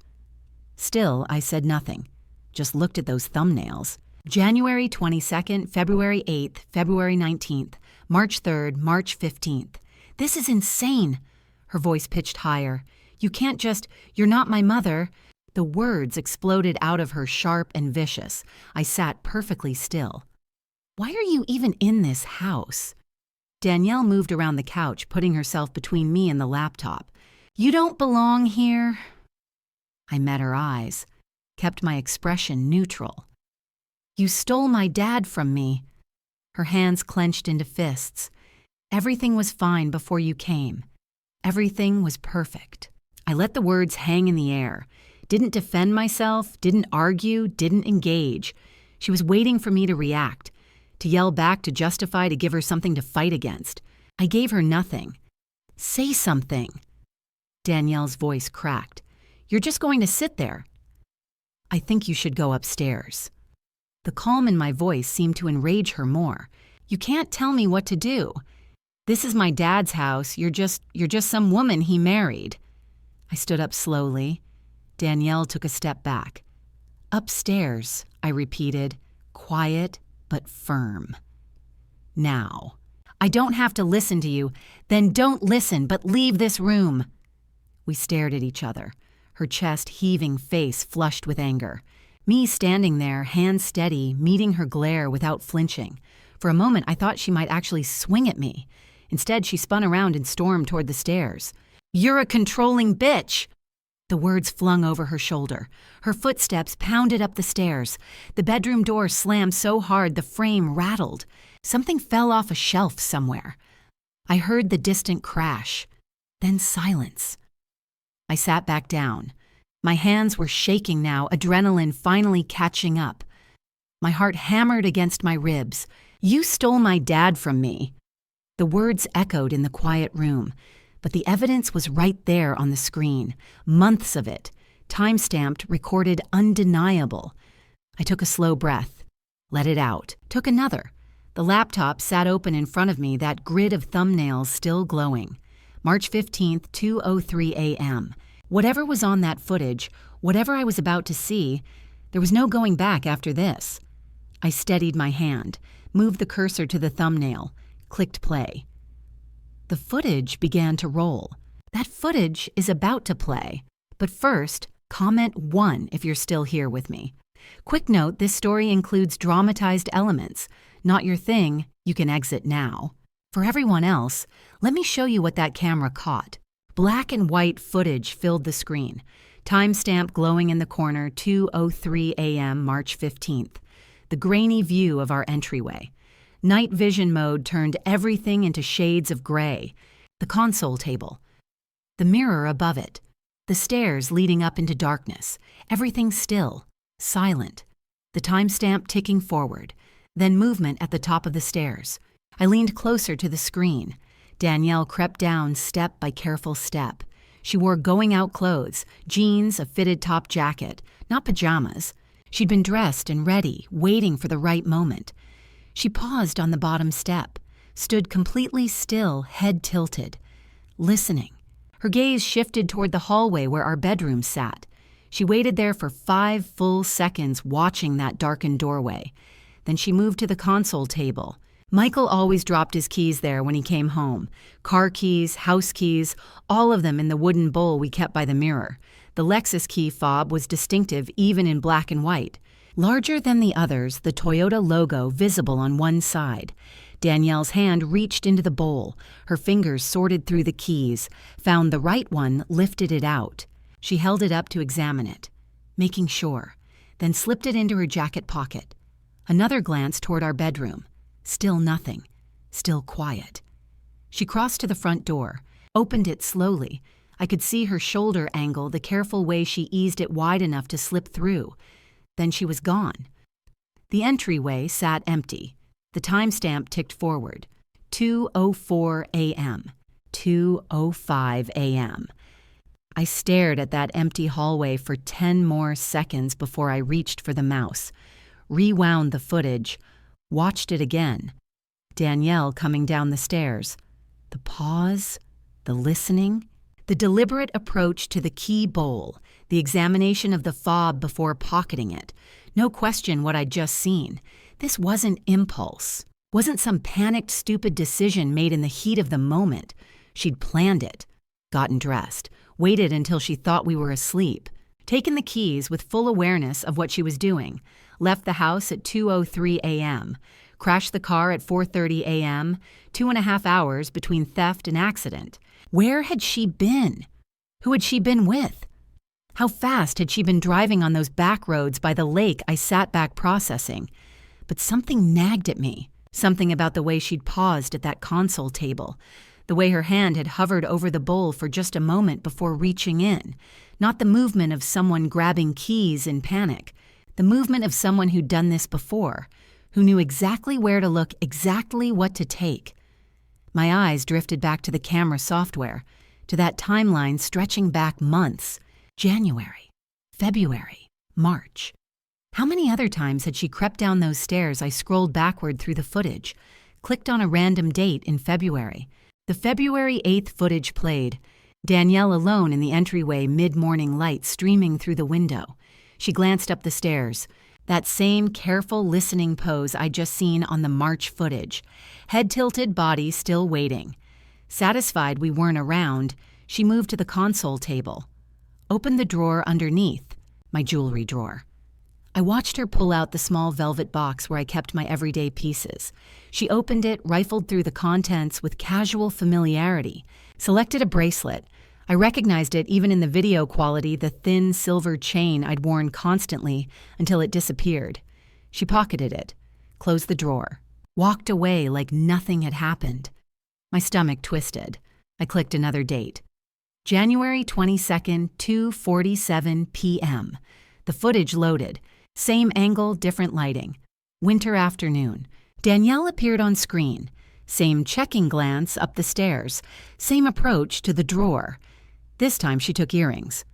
Still, I said nothing. Just looked at those thumbnails. January 22nd, February 8th, February 19th, March 3rd, March 15th. "This is insane." Her voice pitched higher. You're not my mother." The words exploded out of her sharp and vicious. I sat perfectly still. "Why are you even in this house?" Danielle moved around the couch, putting herself between me and the laptop. "You don't belong here." I met her eyes, kept my expression neutral. "You stole my dad from me." Her hands clenched into fists. "Everything was fine before you came. Everything was perfect." I let the words hang in the air. Didn't defend myself, didn't argue, didn't engage. She was waiting for me to react, to yell back, to justify, to give her something to fight against. I gave her nothing. "Say something." Danielle's voice cracked. "You're just going to sit there." "I think you should go upstairs." The calm in my voice seemed to enrage her more. "You can't tell me what to do. This is my dad's house. You're just some woman he married." I stood up slowly. Danielle took a step back. "Upstairs," I repeated, quiet but firm. "Now. I don't have to listen to you. Then don't listen, but leave this room." We stared at each other, her chest heaving, face flushed with anger. Me standing there, hands steady, meeting her glare without flinching. For a moment, I thought she might actually swing at me. Instead, she spun around and stormed toward the stairs. "You're a controlling bitch!" The words flung over her shoulder. Her footsteps pounded up the stairs. The bedroom door slammed so hard the frame rattled. Something fell off a shelf somewhere. I heard the distant crash. Then silence. I sat back down. My hands were shaking now, adrenaline finally catching up. My heart hammered against my ribs. "You stole my dad from me." The words echoed in the quiet room. But the evidence was right there on the screen. Months of it. Time-stamped, recorded, undeniable. I took a slow breath. Let it out. Took another. The laptop sat open in front of me, that grid of thumbnails still glowing. March 15th, 2:03 a.m. Whatever was on that footage, whatever I was about to see, there was no going back after this. I steadied my hand, moved the cursor to the thumbnail, clicked play. The footage began to roll. That footage is about to play. But first, Comment 1 if you're still here with me. Quick note, this story includes dramatized elements. Not your thing, you can exit now. For everyone else, let me show you what that camera caught. Black and white footage filled the screen. Timestamp glowing in the corner, 2:03 a.m. March 15th. The grainy view of our entryway. Night vision mode turned everything into shades of gray. The console table. The mirror above it. The stairs leading up into darkness. Everything still. Silent. The timestamp ticking forward. Then movement at the top of the stairs. I leaned closer to the screen. Danielle crept down step by careful step. She wore going-out clothes, jeans, a fitted top jacket, not pajamas. She'd been dressed and ready, waiting for the right moment. She paused on the bottom step, stood completely still, head tilted, listening. Her gaze shifted toward the hallway where our bedroom sat. She waited there for 5 full seconds, watching that darkened doorway. Then she moved to the console table. Michael always dropped his keys there when he came home. Car keys, house keys, all of them in the wooden bowl we kept by the mirror. The Lexus key fob was distinctive even in black and white. Larger than the others, the Toyota logo visible on one side. Danielle's hand reached into the bowl. Her fingers sorted through the keys, found the right one, lifted it out. She held it up to examine it, making sure, then slipped it into her jacket pocket. Another glance toward our bedroom. Still nothing. Still quiet. She crossed to the front door, opened it slowly. I could see her shoulder angle, the careful way she eased it wide enough to slip through. Then she was gone. The entryway sat empty. The timestamp ticked forward. 2:04 a.m. 2:05 a.m. I stared at that empty hallway for 10 more seconds before I reached for the mouse, rewound the footage, watched it again. Danielle coming down the stairs. The pause, the listening, the deliberate approach to the key bowl, the examination of the fob before pocketing it. No question what I'd just seen. This wasn't impulse. Wasn't some panicked, stupid decision made in the heat of the moment. She'd planned it. Gotten dressed. Waited until she thought we were asleep. Taken the keys with full awareness of what she was doing. Left the house at 2:03 a.m. Crashed the car at 4:30 a.m. 2.5 hours between theft and accident. Where had she been? Who had she been with? How fast had she been driving on those back roads by the lake? I sat back processing. But something nagged at me. Something about the way she'd paused at that console table. The way her hand had hovered over the bowl for just a moment before reaching in. Not the movement of someone grabbing keys in panic. The movement of someone who'd done this before, who knew exactly where to look, exactly what to take. My eyes drifted back to the camera software, to that timeline stretching back months. January, February, March. How many other times had she crept down those stairs? I scrolled backward through the footage, clicked on a random date in February. The February 8th footage played. Danielle alone in the entryway, mid-morning light streaming through the window. She glanced up the stairs. That same careful listening pose I'd just seen on the March footage. Head tilted, body still waiting. Satisfied we weren't around, she moved to the console table. Opened the drawer underneath, my jewelry drawer. I watched her pull out the small velvet box where I kept my everyday pieces. She opened it, rifled through the contents with casual familiarity, selected a bracelet. I recognized it even in the video quality, the thin silver chain I'd worn constantly until it disappeared. She pocketed it, closed the drawer, walked away like nothing had happened. My stomach twisted. I clicked another date. January 22nd, 2:47 p.m. The footage loaded. Same angle, different lighting. Winter afternoon. Danielle appeared on screen. Same checking glance up the stairs. Same approach to the drawer. This time she took earrings.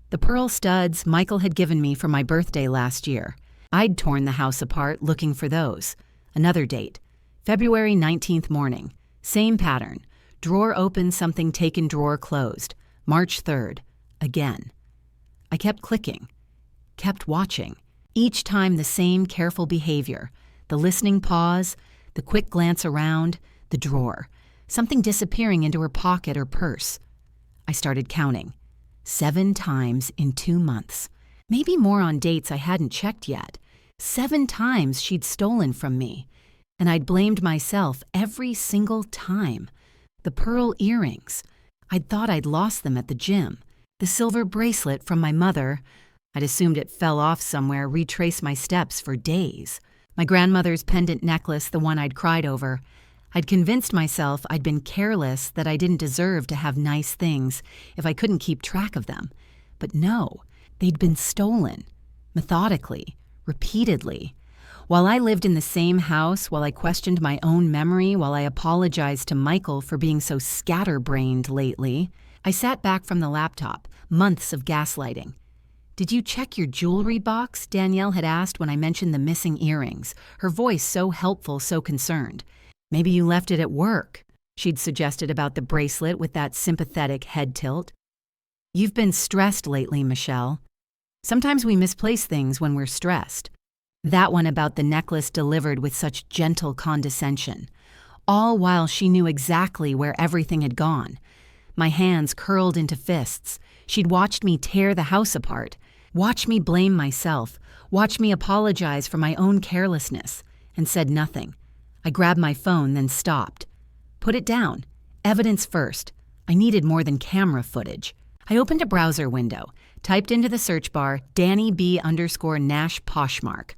The pearl studs Michael had given me for my birthday last year. I'd torn the house apart looking for those. Another date. February 19th morning. Same pattern. Drawer open, something taken, drawer closed. March 3rd. Again. I kept clicking. Kept watching. Each time the same careful behavior. The listening pause, the quick glance around, the drawer. Something disappearing into her pocket or purse. I started counting. 7 times in 2 months. Maybe more on dates I hadn't checked yet. 7 times she'd stolen from me. And I'd blamed myself every single time. The pearl earrings. I'd thought I'd lost them at the gym. The silver bracelet from my mother. I'd assumed it fell off somewhere, retraced my steps for days. My grandmother's pendant necklace, the one I'd cried over. I'd convinced myself I'd been careless, that I didn't deserve to have nice things if I couldn't keep track of them. But no, they'd been stolen. Methodically. Repeatedly. While I lived in the same house, while I questioned my own memory, while I apologized to Michael for being so scatterbrained lately, I sat back from the laptop, months of gaslighting. "Did you check your jewelry box?" Danielle had asked when I mentioned the missing earrings, her voice so helpful, so concerned. "Maybe you left it at work," she'd suggested about the bracelet with that sympathetic head tilt. "You've been stressed lately, Michelle. Sometimes we misplace things when we're stressed." That one about the necklace delivered with such gentle condescension, all while she knew exactly where everything had gone. My hands curled into fists. She'd watched me tear the house apart, watch me blame myself, watch me apologize for my own carelessness, and said nothing. I grabbed my phone, then stopped. Put it down. Evidence first. I needed more than camera footage. I opened a browser window, typed into the search bar Danny B_Nash Poshmark.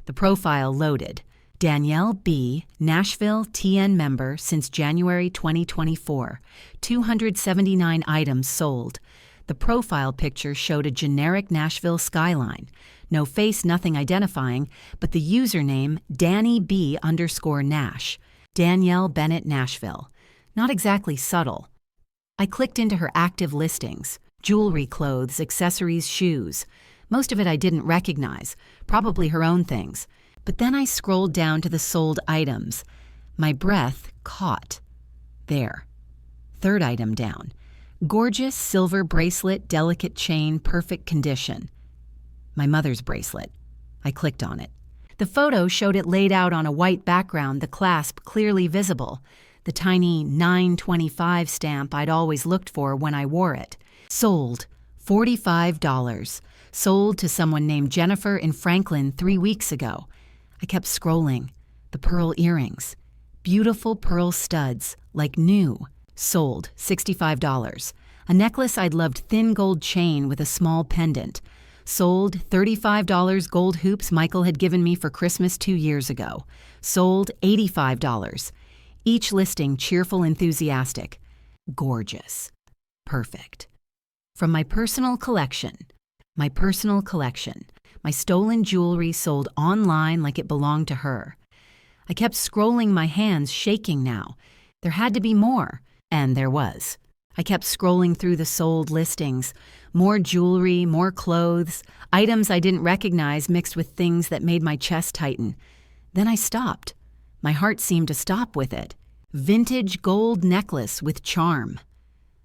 The profile loaded. Danielle B., Nashville TN member since January 2024. 279 items sold. The profile picture showed a generic Nashville skyline. No face, nothing identifying, but the username Danny B_Nash. Danielle Bennett Nashville. Not exactly subtle. I clicked into her active listings. Jewelry, clothes, accessories, shoes. Most of it I didn't recognize, probably her own things. But then I scrolled down to the sold items. My breath caught. There. Third item down. Gorgeous silver bracelet, delicate chain, perfect condition. My mother's bracelet. I clicked on it. The photo showed it laid out on a white background, the clasp clearly visible. The tiny 925 stamp I'd always looked for when I wore it. Sold. $45. Sold to someone named Jennifer in Franklin 3 weeks ago. I kept scrolling. The pearl earrings. Beautiful pearl studs, like new. Sold. $65. A necklace I'd loved, thin gold chain with a small pendant. Sold. $35 gold hoops Michael had given me for Christmas 2 years ago. Sold. $85. Each listing cheerful, enthusiastic. Gorgeous. Perfect. From my personal collection. My personal collection. My stolen jewelry sold online like it belonged to her. I kept scrolling, my hands shaking now. There had to be more, and there was. I kept scrolling through the sold listings. More jewelry, more clothes, items I didn't recognize mixed with things that made my chest tighten. Then I stopped. My heart seemed to stop with it. Vintage gold necklace with charm.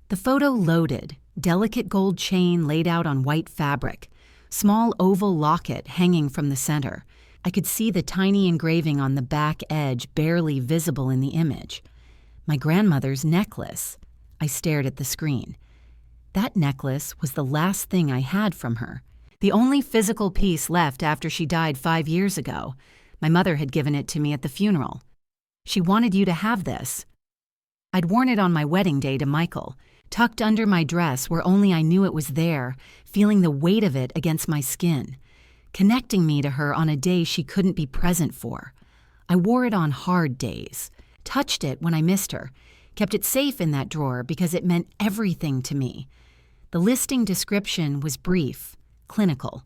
The photo loaded. Delicate gold chain laid out on white fabric. Small oval locket hanging from the center. I could see the tiny engraving on the back edge barely visible in the image. My grandmother's necklace. I stared at the screen. That necklace was the last thing I had from her. The only physical piece left after she died 5 years ago. My mother had given it to me at the funeral. "She wanted you to have this." I'd worn it on my wedding day to Michael, tucked under my dress where only I knew it was there, feeling the weight of it against my skin, connecting me to her on a day she couldn't be present for. I wore it on hard days, touched it when I missed her, kept it safe in that drawer because it meant everything to me. The listing description was brief, clinical.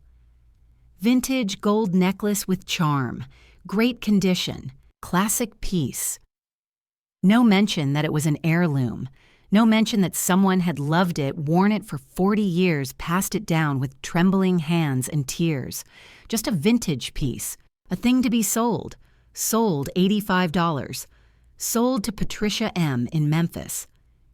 Vintage gold necklace with charm, great condition, classic piece. No mention that it was an heirloom. No mention that someone had loved it, worn it for 40 years, passed it down with trembling hands and tears. Just a vintage piece, a thing to be sold. Sold $85. Sold to Patricia M. in Memphis.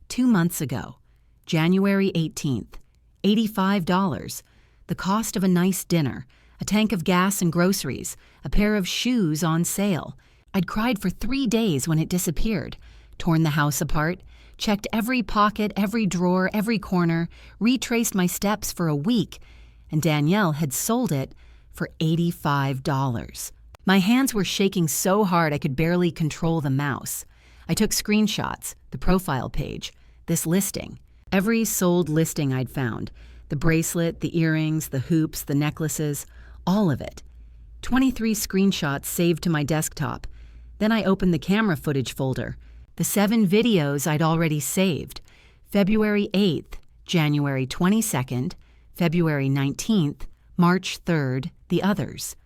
2 months ago, January 18th. $85. The cost of a nice dinner, a tank of gas and groceries, a pair of shoes on sale. I'd cried for 3 days when it disappeared. torn the house apart, checked every pocket, every drawer, every corner, retraced my steps for a week, and Danielle had sold it for $85. My hands were shaking so hard I could barely control the mouse. I took screenshots, the profile page, this listing, every sold listing I'd found, the bracelet, the earrings, the hoops, the necklaces, all of it. 23 screenshots saved to my desktop. Then I opened the camera footage folder, the 7 videos I'd already saved, February 8th, January 22nd, February 19th, March 3rd, the others.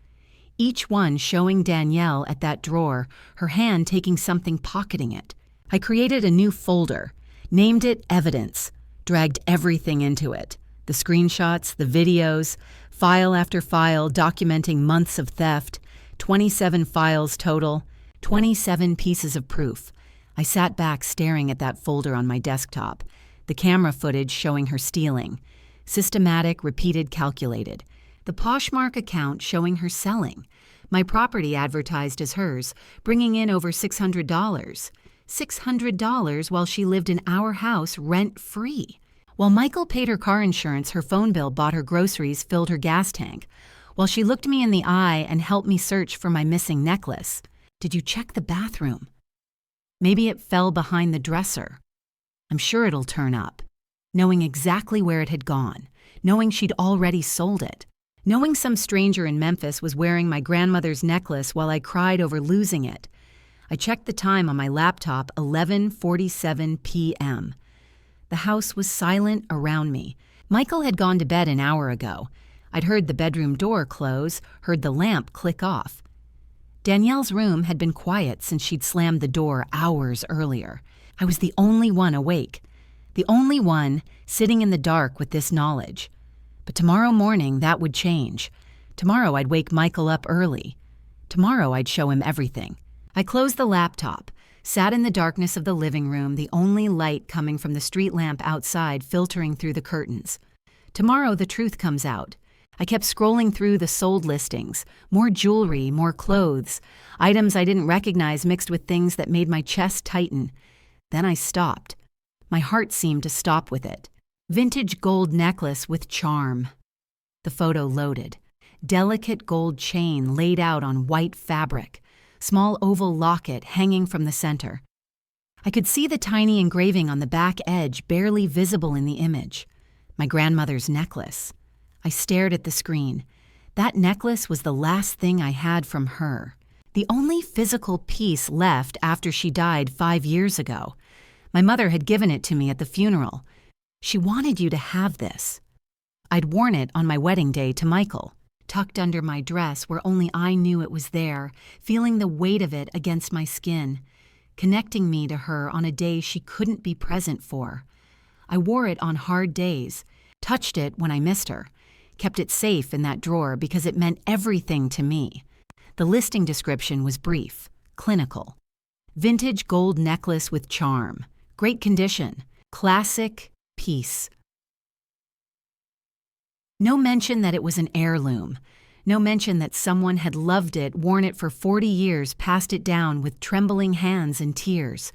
Each one showing Danielle at that drawer, her hand taking something, pocketing it. I created a new folder, named it Evidence, dragged everything into it. The screenshots, the videos, file after file documenting months of theft, 27 files total, 27 pieces of proof. I sat back staring at that folder on my desktop, the camera footage showing her stealing, systematic, repeated, calculated, the Poshmark account showing her selling, my property advertised as hers, bringing in over $600. $600 while she lived in our house rent-free. While Michael paid her car insurance, her phone bill, bought her groceries, filled her gas tank. While she looked me in the eye and helped me search for my missing necklace. Did you check the bathroom? Maybe it fell behind the dresser. I'm sure it'll turn up. Knowing exactly where it had gone. Knowing she'd already sold it. Knowing some stranger in Memphis was wearing my grandmother's necklace while I cried over losing it. I checked the time on my laptop, 11:47 p.m. The house was silent around me. Michael had gone to bed an hour ago. I'd heard the bedroom door close, heard the lamp click off. Danielle's room had been quiet since she'd slammed the door hours earlier. I was the only one awake. The only one sitting in the dark with this knowledge. But tomorrow morning, that would change. Tomorrow I'd wake Michael up early. Tomorrow I'd show him everything. I closed the laptop, sat in the darkness of the living room, the only light coming from the street lamp outside filtering through the curtains. Tomorrow the truth comes out. I kept scrolling through the sold listings, more jewelry, more clothes, items I didn't recognize mixed with things that made my chest tighten. Then I stopped. My heart seemed to stop with it. Vintage gold necklace with charm. The photo loaded. Delicate gold chain laid out on white fabric. Small oval locket hanging from the center. I could see the tiny engraving on the back edge barely visible in the image. My grandmother's necklace. I stared at the screen. That necklace was the last thing I had from her. The only physical piece left after she died 5 years ago. My mother had given it to me at the funeral. She wanted you to have this. I'd worn it on my wedding day to Michael, tucked under my dress where only I knew it was there, feeling the weight of it against my skin, connecting me to her on a day she couldn't be present for. I wore it on hard days, touched it when I missed her, kept it safe in that drawer because it meant everything to me. The listing description was brief, clinical. Vintage gold necklace with charm, great condition, classic piece. No mention that it was an heirloom. No mention that someone had loved it, worn it for 40 years, passed it down with trembling hands and tears.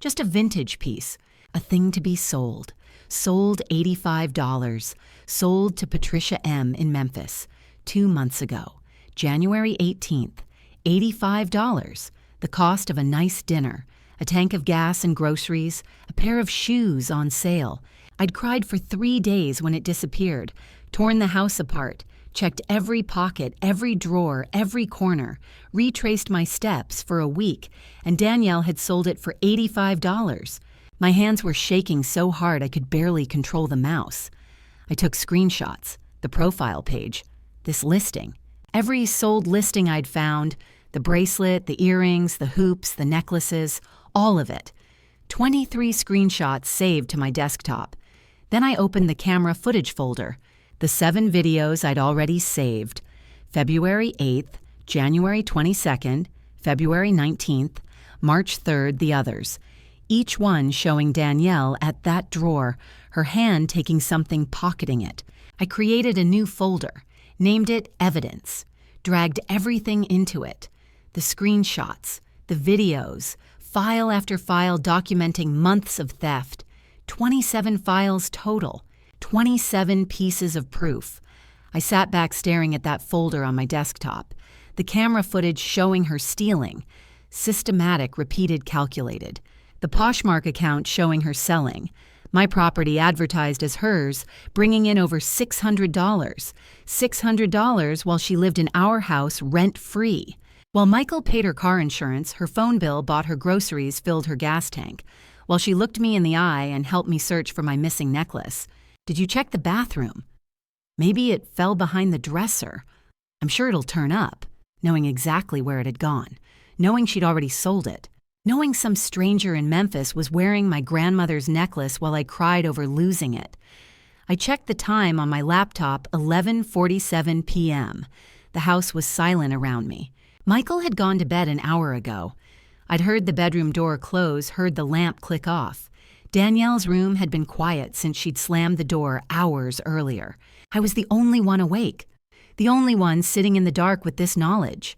Just a vintage piece, a thing to be sold. Sold $85. Sold to Patricia M. in Memphis 2 months ago, January 18th. $85. The cost of a nice dinner, a tank of gas and groceries, a pair of shoes on sale. I'd cried for 3 days when it disappeared, torn the house apart, checked every pocket, every drawer, every corner, retraced my steps for a week, and Danielle had sold it for $85. My hands were shaking so hard I could barely control the mouse. I took screenshots, the profile page, this listing, every sold listing I'd found, the bracelet, the earrings, the hoops, the necklaces, all of it. 23 screenshots saved to my desktop. Then I opened the camera footage folder, the 7 videos I'd already saved, February 8th, January 22nd, February 19th, March 3rd, the others. Each one showing Danielle at that drawer, her hand taking something, pocketing it. I created a new folder, named it Evidence, dragged everything into it. The screenshots, the videos, File after file documenting months of theft. 27 files total. 27 pieces of proof. I sat back staring at that folder on my desktop. The camera footage showing her stealing. Systematic, repeated, calculated. The Poshmark account showing her selling. My property advertised as hers, bringing in over $600. $600 while she lived in our house rent-free. While Michael paid her car insurance, her phone bill bought her groceries, filled her gas tank. While she looked me in the eye and helped me search for my missing necklace. Did you check the bathroom? Maybe it fell behind the dresser. I'm sure it'll turn up, knowing exactly where it had gone, knowing she'd already sold it, knowing some stranger in Memphis was wearing my grandmother's necklace while I cried over losing it. I checked the time on my laptop, 11:47 p.m. The house was silent around me. Michael had gone to bed an hour ago. I'd heard the bedroom door close, heard the lamp click off. Danielle's room had been quiet since she'd slammed the door hours earlier. I was the only one awake, the only one sitting in the dark with this knowledge.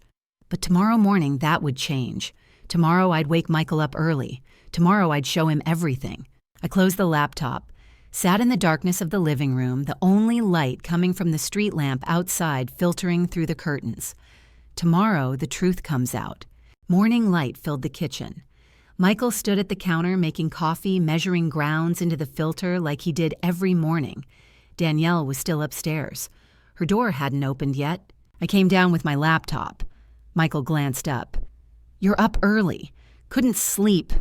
But tomorrow morning, that would change. Tomorrow, I'd wake Michael up early. Tomorrow, I'd show him everything. I closed the laptop, sat in the darkness of the living room, the only light coming from the street lamp outside filtering through the curtains. Tomorrow, the truth comes out. Morning light filled the kitchen. Michael stood at the counter making coffee, measuring grounds into the filter like he did every morning. Danielle was still upstairs. Her door hadn't opened yet. I came down with my laptop. Michael glanced up. "You're up early. Couldn't sleep."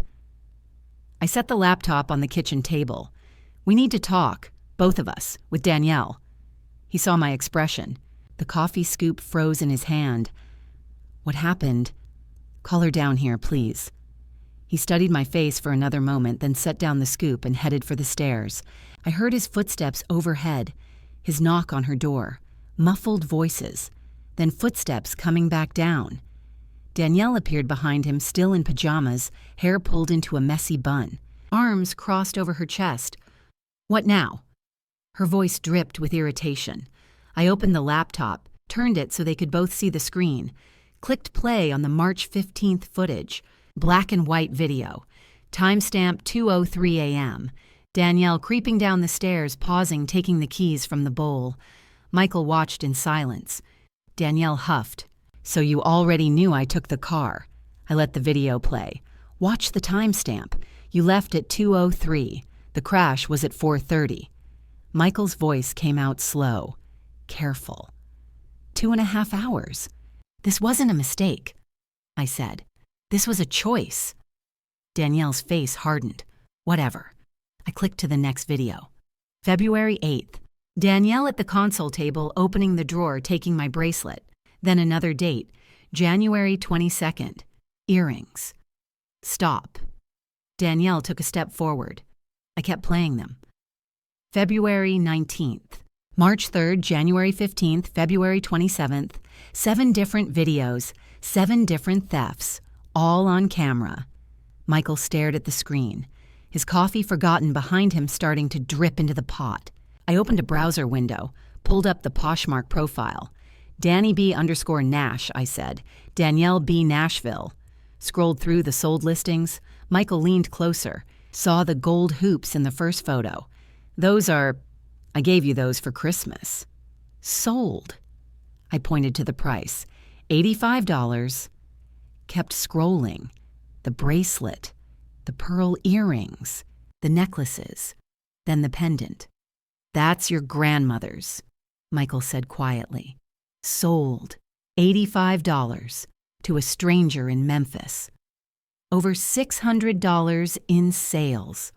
I set the laptop on the kitchen table. "We need to talk, both of us, with Danielle." He saw my expression. The coffee scoop froze in his hand. "What happened? Call her down here, please." He studied my face for another moment, then set down the scoop and headed for the stairs. I heard his footsteps overhead, his knock on her door, muffled voices, then footsteps coming back down. Danielle appeared behind him, still in pajamas, hair pulled into a messy bun, arms crossed over her chest. "What now?" Her voice dripped with irritation. I opened the laptop, turned it so they could both see the screen, clicked play on the March 15th footage, black and white video, timestamp 2:03 a.m., Danielle creeping down the stairs, pausing, taking the keys from the bowl. Michael watched in silence. Danielle huffed. "So you already knew I took the car." I let the video play. "Watch the timestamp. You left at 2:03. The crash was at 4:30. Michael's voice came out slow, careful. 2.5 hours. "This wasn't a mistake," I said. "This was a choice." Danielle's face hardened. "Whatever." I clicked to the next video. February 8th. Danielle at the console table opening the drawer, taking my bracelet. Then another date, January 22nd. Earrings. Stop. Danielle took a step forward. I kept playing them. February 19th. March 3rd, January 15th, February 27th. 7 different videos, 7 different thefts, all on camera. Michael stared at the screen, his coffee forgotten behind him starting to drip into the pot. I opened a browser window, pulled up the Poshmark profile. Danny B_Nash, I said. Danielle B. Nashville. Scrolled through the sold listings. Michael leaned closer, saw the gold hoops in the first photo. I gave you those for Christmas. Sold. I pointed to the price. $85. Kept scrolling. The bracelet, the pearl earrings, the necklaces, then the pendant. "That's your grandmother's," Michael said quietly. Sold. $85 to a stranger in Memphis. Over $600 in sales.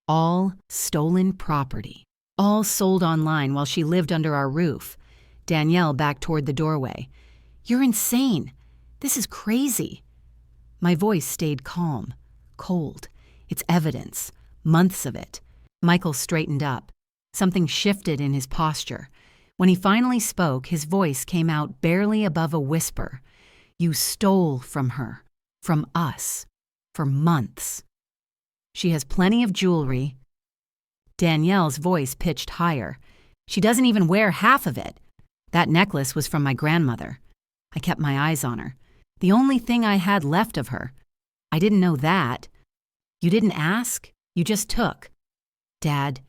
All stolen property. All sold online while she lived under our roof. Danielle backed toward the doorway. "You're insane. This is crazy." My voice stayed calm, cold. It's evidence. Months of it. Michael straightened up. Something shifted in his posture. When he finally spoke, his voice came out barely above a whisper. "You stole from her. From us. For months. She has plenty of jewelry." Danielle's voice pitched higher. "She doesn't even wear half of it. That necklace was from my grandmother." I kept my eyes on her. The only thing I had left of her. I didn't know that. You didn't ask, you just took. Dad.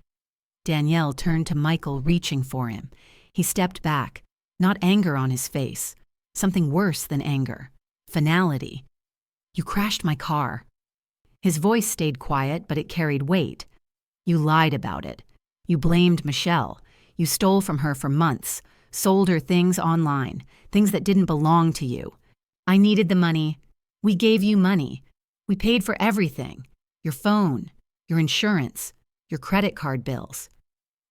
Danielle turned to Michael, reaching for him. He stepped back, not anger on his face, something worse than anger. Finality. You crashed my car. His voice stayed quiet, but it carried weight. You lied about it. You blamed Michelle. You stole from her for months, sold her things online, things that didn't belong to you. I needed the money. We gave you money. We paid for everything. Your phone, your insurance, your credit card bills.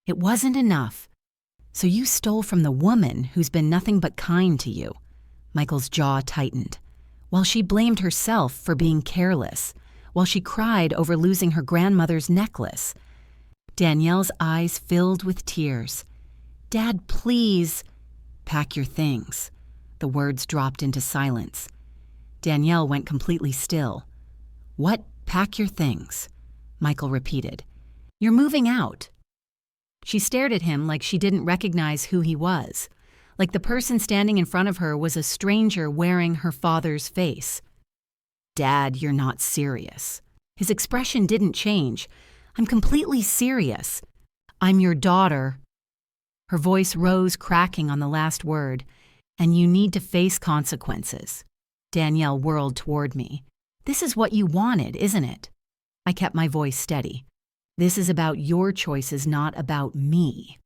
It wasn't enough. So you stole from the woman who's been nothing but kind to you. Michael's jaw tightened. While she blamed herself for being careless, while she cried over losing her grandmother's necklace. Danielle's eyes filled with tears. Dad, please. Pack your things. The words dropped into silence. Danielle went completely still. What? Pack your things? Michael repeated. You're moving out. She stared at him like she didn't recognize who he was, like the person standing in front of her was a stranger wearing her father's face. Dad, you're not serious. His expression didn't change. I'm completely serious. I'm your daughter. Her voice rose, cracking on the last word. And you need to face consequences. Danielle whirled toward me. This is what you wanted, isn't it? I kept my voice steady. This is about your choices, not about me.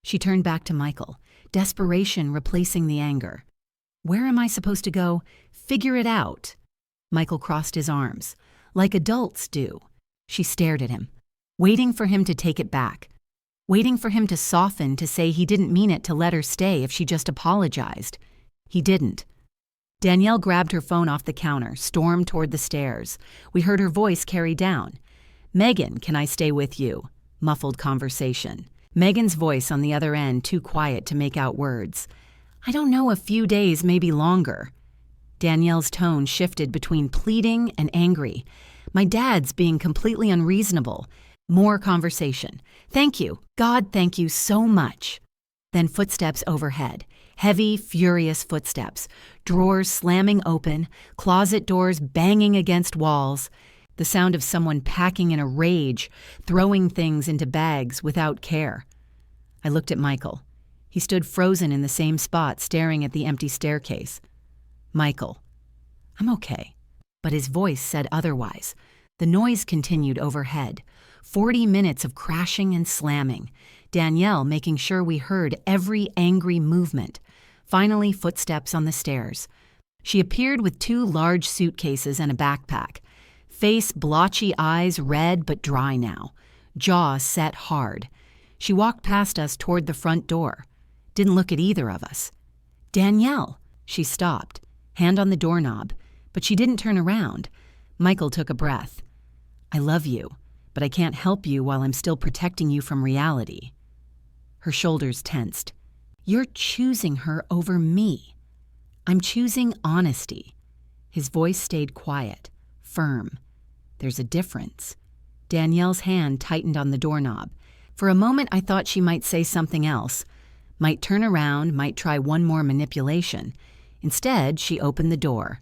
She turned back to Michael, desperation replacing the anger. Where am I supposed to go? Figure it out. Michael crossed his arms, like adults do. She stared at him, waiting for him to take it back, waiting for him to soften, to say he didn't mean it, to let her stay if she just apologized. He didn't. Danielle grabbed her phone off the counter, stormed toward the stairs. We heard her voice carry down. Megan, can I stay with you? Muffled conversation. Megan's voice on the other end, too quiet to make out words. I don't know, a few days, maybe longer. Danielle's tone shifted between pleading and angry. My dad's being completely unreasonable. More conversation. Thank you. God, thank you so much. Then footsteps overhead. Heavy, furious footsteps. Drawers slamming open. Closet doors banging against walls. The sound of someone packing in a rage, throwing things into bags without care. I looked at Michael. He stood frozen in the same spot, staring at the empty staircase. Michael. I'm okay. But his voice said otherwise. The noise continued overhead. 40 minutes of crashing and slamming. Danielle making sure we heard every angry movement. Finally, footsteps on the stairs. She appeared with 2 large suitcases and a backpack. Face, blotchy eyes, red but dry now. Jaw set hard. She walked past us toward the front door. Didn't look at either of us. Danielle. She stopped, hand on the doorknob, but she didn't turn around. Michael took a breath. I love you, but I can't help you while I'm still protecting you from reality. Her shoulders tensed. You're choosing her over me. I'm choosing honesty. His voice stayed quiet, firm. There's a difference. Danielle's hand tightened on the doorknob. For a moment, I thought she might say something else. Might turn around, might try one more manipulation. Instead, she opened the door,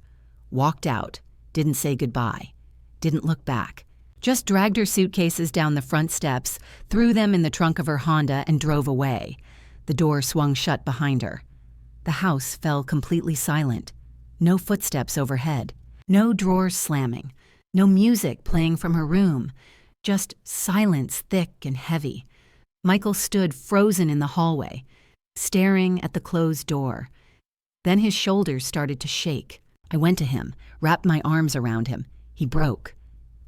walked out, didn't say goodbye, didn't look back. Just dragged her suitcases down the front steps, threw them in the trunk of her Honda, and drove away. The door swung shut behind her. The house fell completely silent. No footsteps overhead. No drawers slamming. No music playing from her room. Just silence, thick and heavy. Michael stood frozen in the hallway, staring at the closed door. Then his shoulders started to shake. I went to him, wrapped my arms around him. He broke.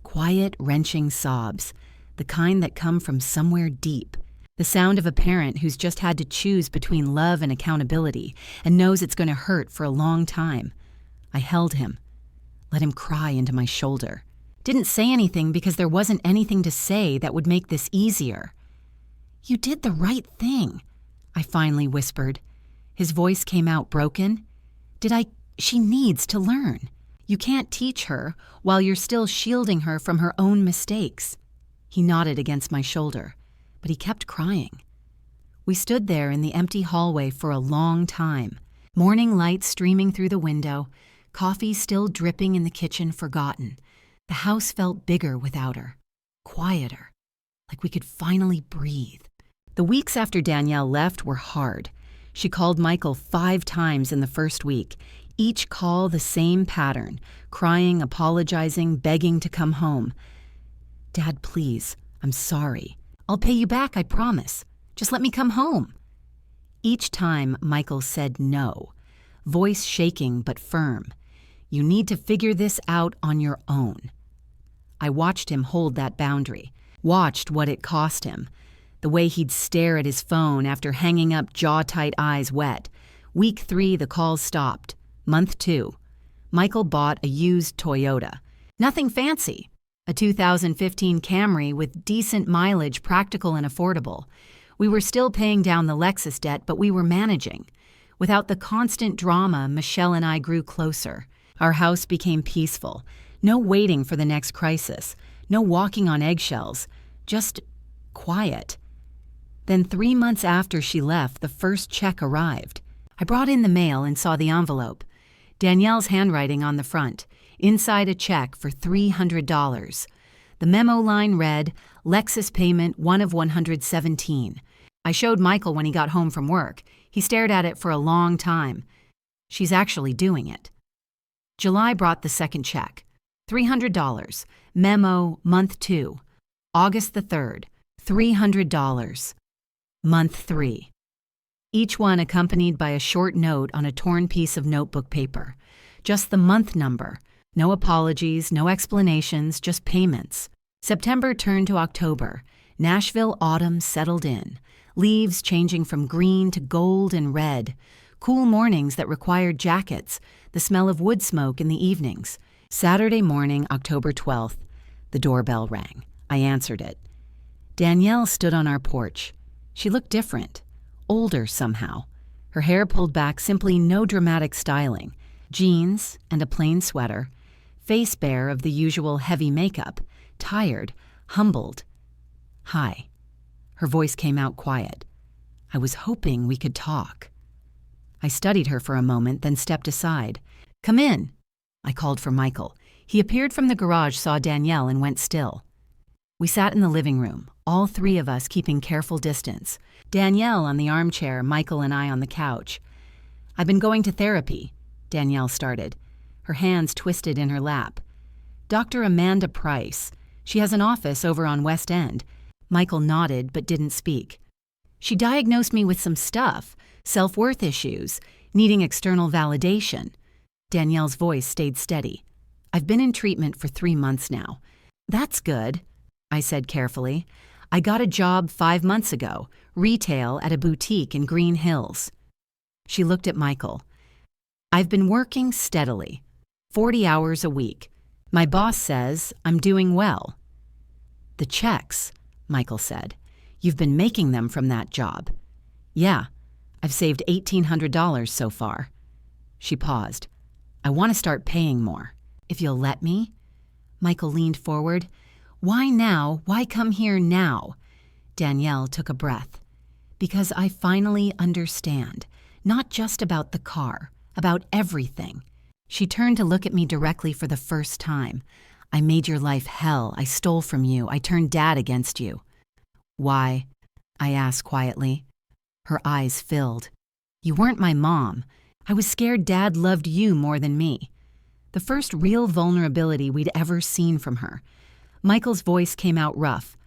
Quiet, wrenching sobs, the kind that come from somewhere deep. The sound of a parent who's just had to choose between love and accountability and knows it's going to hurt for a long time. I held him, let him cry into my shoulder. Didn't say anything because there wasn't anything to say that would make this easier. You did the right thing, I finally whispered. His voice came out broken. She needs to learn. You can't teach her while you're still shielding her from her own mistakes. He nodded against my shoulder, but he kept crying. We stood there in the empty hallway for a long time, morning light streaming through the window, Coffee still dripping in the kitchen, forgotten. The house felt bigger without her, quieter, like we could finally breathe. The weeks after Danielle left were hard. She called Michael 5 times in the first week, each call the same pattern, crying, apologizing, begging to come home. "Dad, please, I'm sorry. I'll pay you back, I promise. Just let me come home." Each time, Michael said no, voice shaking but firm. "You need to figure this out on your own." I watched him hold that boundary, watched what it cost him, the way he'd stare at his phone after hanging up, jaw-tight, eyes wet. Week 3, the calls stopped. Month 2, Michael bought a used Toyota. Nothing fancy. A 2015 Camry with decent mileage, practical and affordable. We were still paying down the Lexus debt, but we were managing. Without the constant drama, Michelle and I grew closer. Our house became peaceful. No waiting for the next crisis. No walking on eggshells. Just quiet. Then 3 months after she left, the first check arrived. I brought in the mail and saw the envelope. Danielle's handwriting on the front. Inside a check for $300. The memo line read, "Lexus payment 1 of 117. I showed Michael when he got home from work. He stared at it for a long time. She's actually doing it. July brought the second check. $300. Memo, month 2. August the 3rd. $300. Month 3. Each one accompanied by a short note on a torn piece of notebook paper. Just the month number. No apologies, no explanations, just payments. September turned to October. Nashville autumn settled in. Leaves changing from green to gold and red. Cool mornings that required jackets. The smell of wood smoke in the evenings. Saturday morning, October 12th. The doorbell rang. I answered it. Danielle stood on our porch. She looked different. Older somehow. Her hair pulled back, simply no dramatic styling. Jeans and a plain sweater. Face bare of the usual heavy makeup. Tired, humbled. "Hi." Her voice came out quiet. I was hoping we could talk. I studied her for a moment, then stepped aside. "Come in." I called for Michael. He appeared from the garage, saw Danielle, and went still. We sat in the living room, all 3 of us keeping careful distance. Danielle on the armchair, Michael and I on the couch. "I've been going to therapy," Danielle started. Her hands twisted in her lap. "Dr. Amanda Price. She has an office over on West End." Michael nodded but didn't speak. "She diagnosed me with some stuff, self-worth issues, needing external validation." Danielle's voice stayed steady. "I've been in treatment for 3 months now." "That's good," I said carefully. "I got a job 5 months ago, retail at a boutique in Green Hills." She looked at Michael. "I've been working steadily, 40 hours a week. My boss says I'm doing well." "The checks," Michael said. "You've been making them from that job." "Yeah, I've saved $1,800 so far." She paused. "I want to start paying more, if you'll let me." Michael leaned forward. "Why now? Why come here now?" Danielle took a breath. "Because I finally understand, not just about the car, about everything." She turned to look at me directly for the first time. "I made your life hell. I stole from you. I turned Dad against you." "Why?" I asked quietly. Her eyes filled. "You weren't my mom. I was scared Dad loved you more than me." The first real vulnerability we'd ever seen from her. Michael's voice came out rough.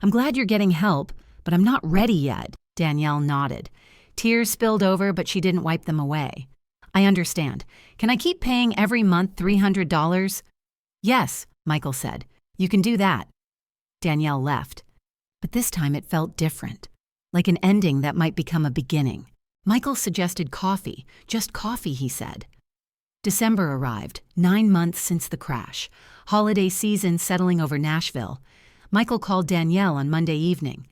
"I'm glad you're getting help, but I'm not ready yet." Danielle nodded. Tears spilled over, but she didn't wipe them away. "I understand. Can I keep paying every month $300? "Yes," Michael said. "You can do that." Danielle left. But this time it felt different, like an ending that might become a beginning. Michael suggested coffee. Just coffee, he said. December arrived, 9 months since the crash. Holiday season settling over Nashville. Michael called Danielle on Monday evening.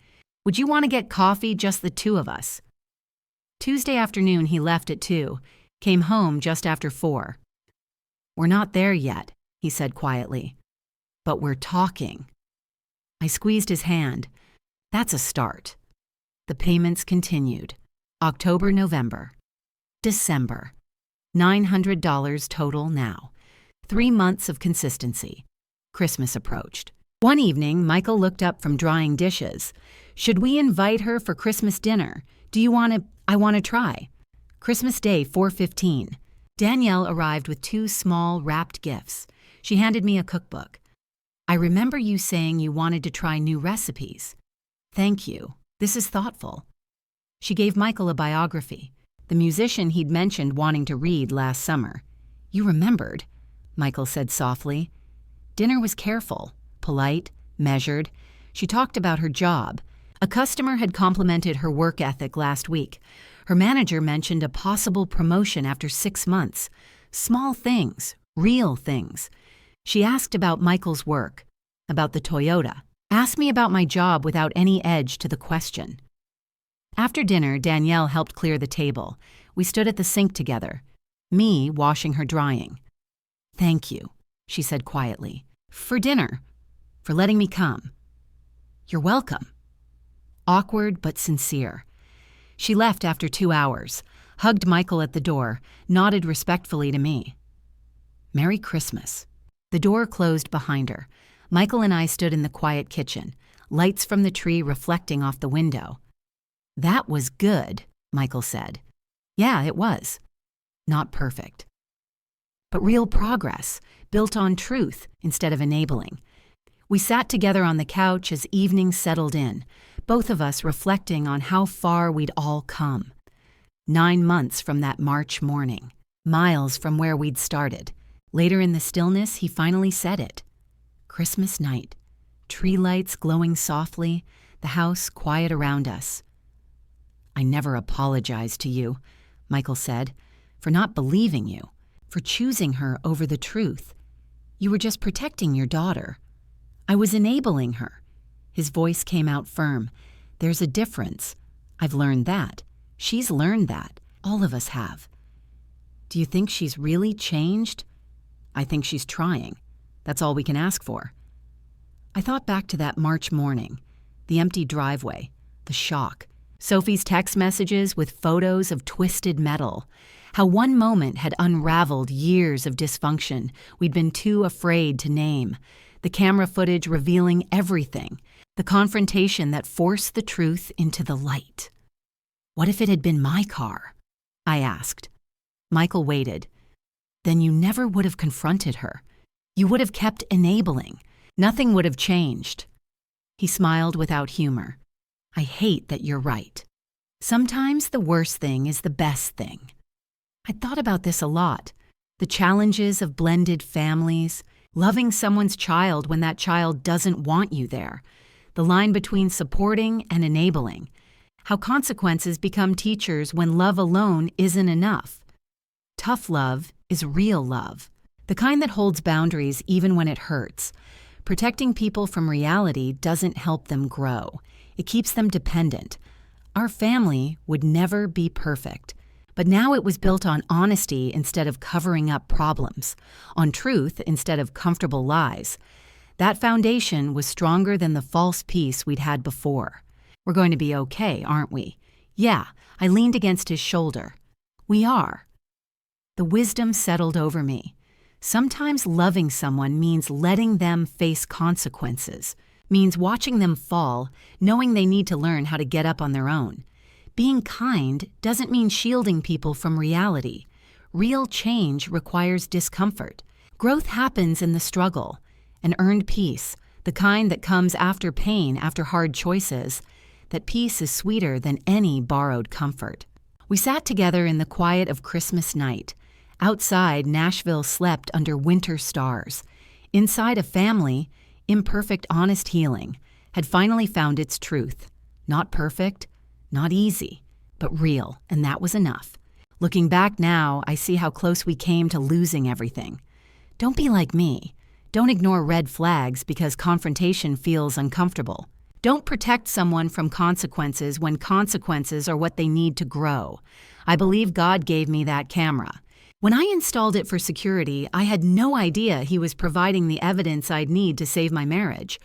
"Would you want to get coffee, just the 2 of us?" Tuesday afternoon he left at 2, came home just after 4. "We're not there yet," he said quietly. "But we're talking." I squeezed his hand. That's a start. The payments continued. October, November, December. $900 total now. 3 months of consistency. Christmas approached. One evening, Michael looked up from drying dishes. "Should we invite her for Christmas dinner? I want to try." Christmas Day, 4:15. Danielle arrived with 2 small wrapped gifts. She handed me a cookbook. "I remember you saying you wanted to try new recipes." "Thank you. This is thoughtful." She gave Michael a biography, the musician he'd mentioned wanting to read last summer. "You remembered," Michael said softly. Dinner was careful, polite, measured. She talked about her job. A customer had complimented her work ethic last week. Her manager mentioned a possible promotion after 6 months. Small things, real things. She asked about Michael's work, about the Toyota. Asked me about my job without any edge to the question. After dinner, Danielle helped clear the table. We stood at the sink together, me washing her drying. "Thank you," she said quietly. "For dinner. For letting me come." "You're welcome." Awkward but sincere. She left after 2 hours, hugged Michael at the door, nodded respectfully to me. "Merry Christmas." The door closed behind her. Michael and I stood in the quiet kitchen, lights from the tree reflecting off the window. "That was good," Michael said. "Yeah, it was. Not perfect. But real progress, built on truth instead of enabling." We sat together on the couch as evening settled in, both of us reflecting on how far we'd all come. 9 months from that March morning, miles from where we'd started. Later in the stillness, he finally said it. Christmas night, tree lights glowing softly, the house quiet around us. "I never apologized to you," Michael said, "for not believing you, for choosing her over the truth. You were just protecting your daughter. I was enabling her." His voice came out firm. "There's a difference. I've learned that. She's learned that. All of us have." "Do you think she's really changed?" "I think she's trying. That's all we can ask for." I thought back to that March morning, the empty driveway, the shock, Sophie's text messages with photos of twisted metal, how one moment had unraveled years of dysfunction we'd been too afraid to name, the camera footage revealing everything, the confrontation that forced the truth into the light. "What if it had been my car?" I asked. Michael waited. "Then you never would have confronted her. You would have kept enabling. Nothing would have changed." He smiled without humor. "I hate that you're right. Sometimes the worst thing is the best thing." I'd thought about this a lot. The challenges of blended families, loving someone's child when that child doesn't want you there, the line between supporting and enabling, how consequences become teachers when love alone isn't enough. Tough love is real love, the kind that holds boundaries even when it hurts. Protecting people from reality doesn't help them grow. It keeps them dependent. Our family would never be perfect, but now it was built on honesty instead of covering up problems, on truth instead of comfortable lies. That foundation was stronger than the false peace we'd had before. "We're going to be okay, aren't we?" "Yeah," I leaned against his shoulder. "We are." The wisdom settled over me. Sometimes loving someone means letting them face consequences, means watching them fall, knowing they need to learn how to get up on their own. Being kind doesn't mean shielding people from reality. Real change requires discomfort. Growth happens in the struggle, an earned peace, the kind that comes after pain, after hard choices. That peace is sweeter than any borrowed comfort. We sat together in the quiet of Christmas night. Outside, Nashville slept under winter stars. Inside, a family, imperfect, honest healing, had finally found its truth. Not perfect, not easy, but real, and that was enough. Looking back now, I see how close we came to losing everything. Don't be like me. Don't ignore red flags because confrontation feels uncomfortable. Don't protect someone from consequences when consequences are what they need to grow. I believe God gave me that camera. When I installed it for security, I had no idea He was providing the evidence I'd need to save my marriage.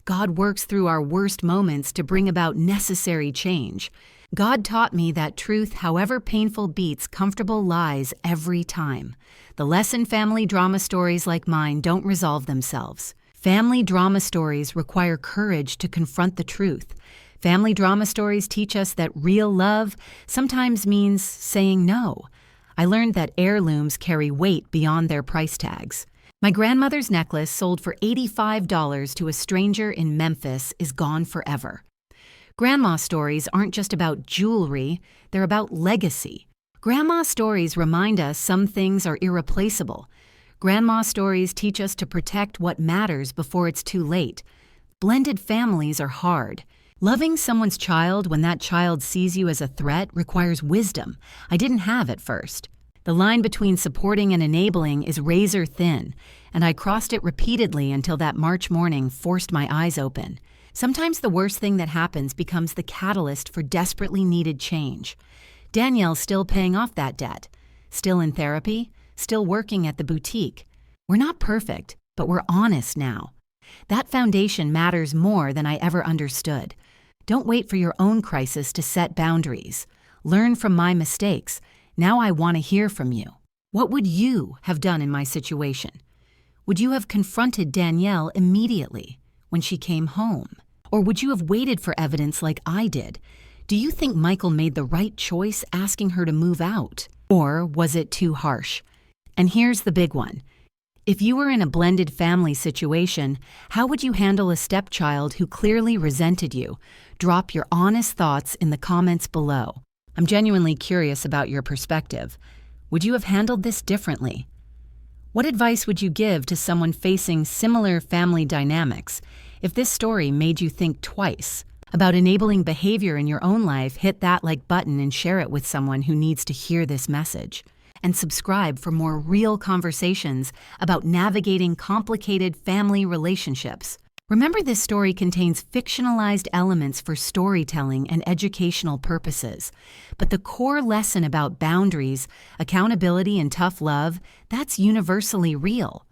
God works through our worst moments to bring about necessary change. God taught me that truth, however painful, beats comfortable lies every time. The lesson family drama stories like mine don't resolve themselves. Family drama stories require courage to confront the truth. Family drama stories teach us that real love sometimes means saying no. I learned that heirlooms carry weight beyond their price tags. My grandmother's necklace, sold for $85 to a stranger in Memphis, is gone forever. Grandma stories aren't just about jewelry, they're about legacy. Grandma stories remind us some things are irreplaceable. Grandma stories teach us to protect what matters before it's too late. Blended families are hard. Loving someone's child when that child sees you as a threat requires wisdom I didn't have at first. The line between supporting and enabling is razor thin, and I crossed it repeatedly until that March morning forced my eyes open. Sometimes the worst thing that happens becomes the catalyst for desperately needed change. Danielle's still paying off that debt, still in therapy, still working at the boutique. We're not perfect, but we're honest now. That foundation matters more than I ever understood. Don't wait for your own crisis to set boundaries. Learn from my mistakes. Now I want to hear from you. What would you have done in my situation? Would you have confronted Danielle immediately when she came home? Or would you have waited for evidence like I did? Do you think Michael made the right choice asking her to move out? Or was it too harsh? And here's the big one. If you were in a blended family situation, how would you handle a stepchild who clearly resented you? Drop your honest thoughts in the comments below. I'm genuinely curious about your perspective. Would you have handled this differently? What advice would you give to someone facing similar family dynamics? If this story made you think twice about enabling behavior in your own life, hit that like button and share it with someone who needs to hear this message. And subscribe for more real conversations about navigating complicated family relationships. Remember, this story contains fictionalized elements for storytelling and educational purposes. But the core lesson about boundaries, accountability, and tough love, that's universally real.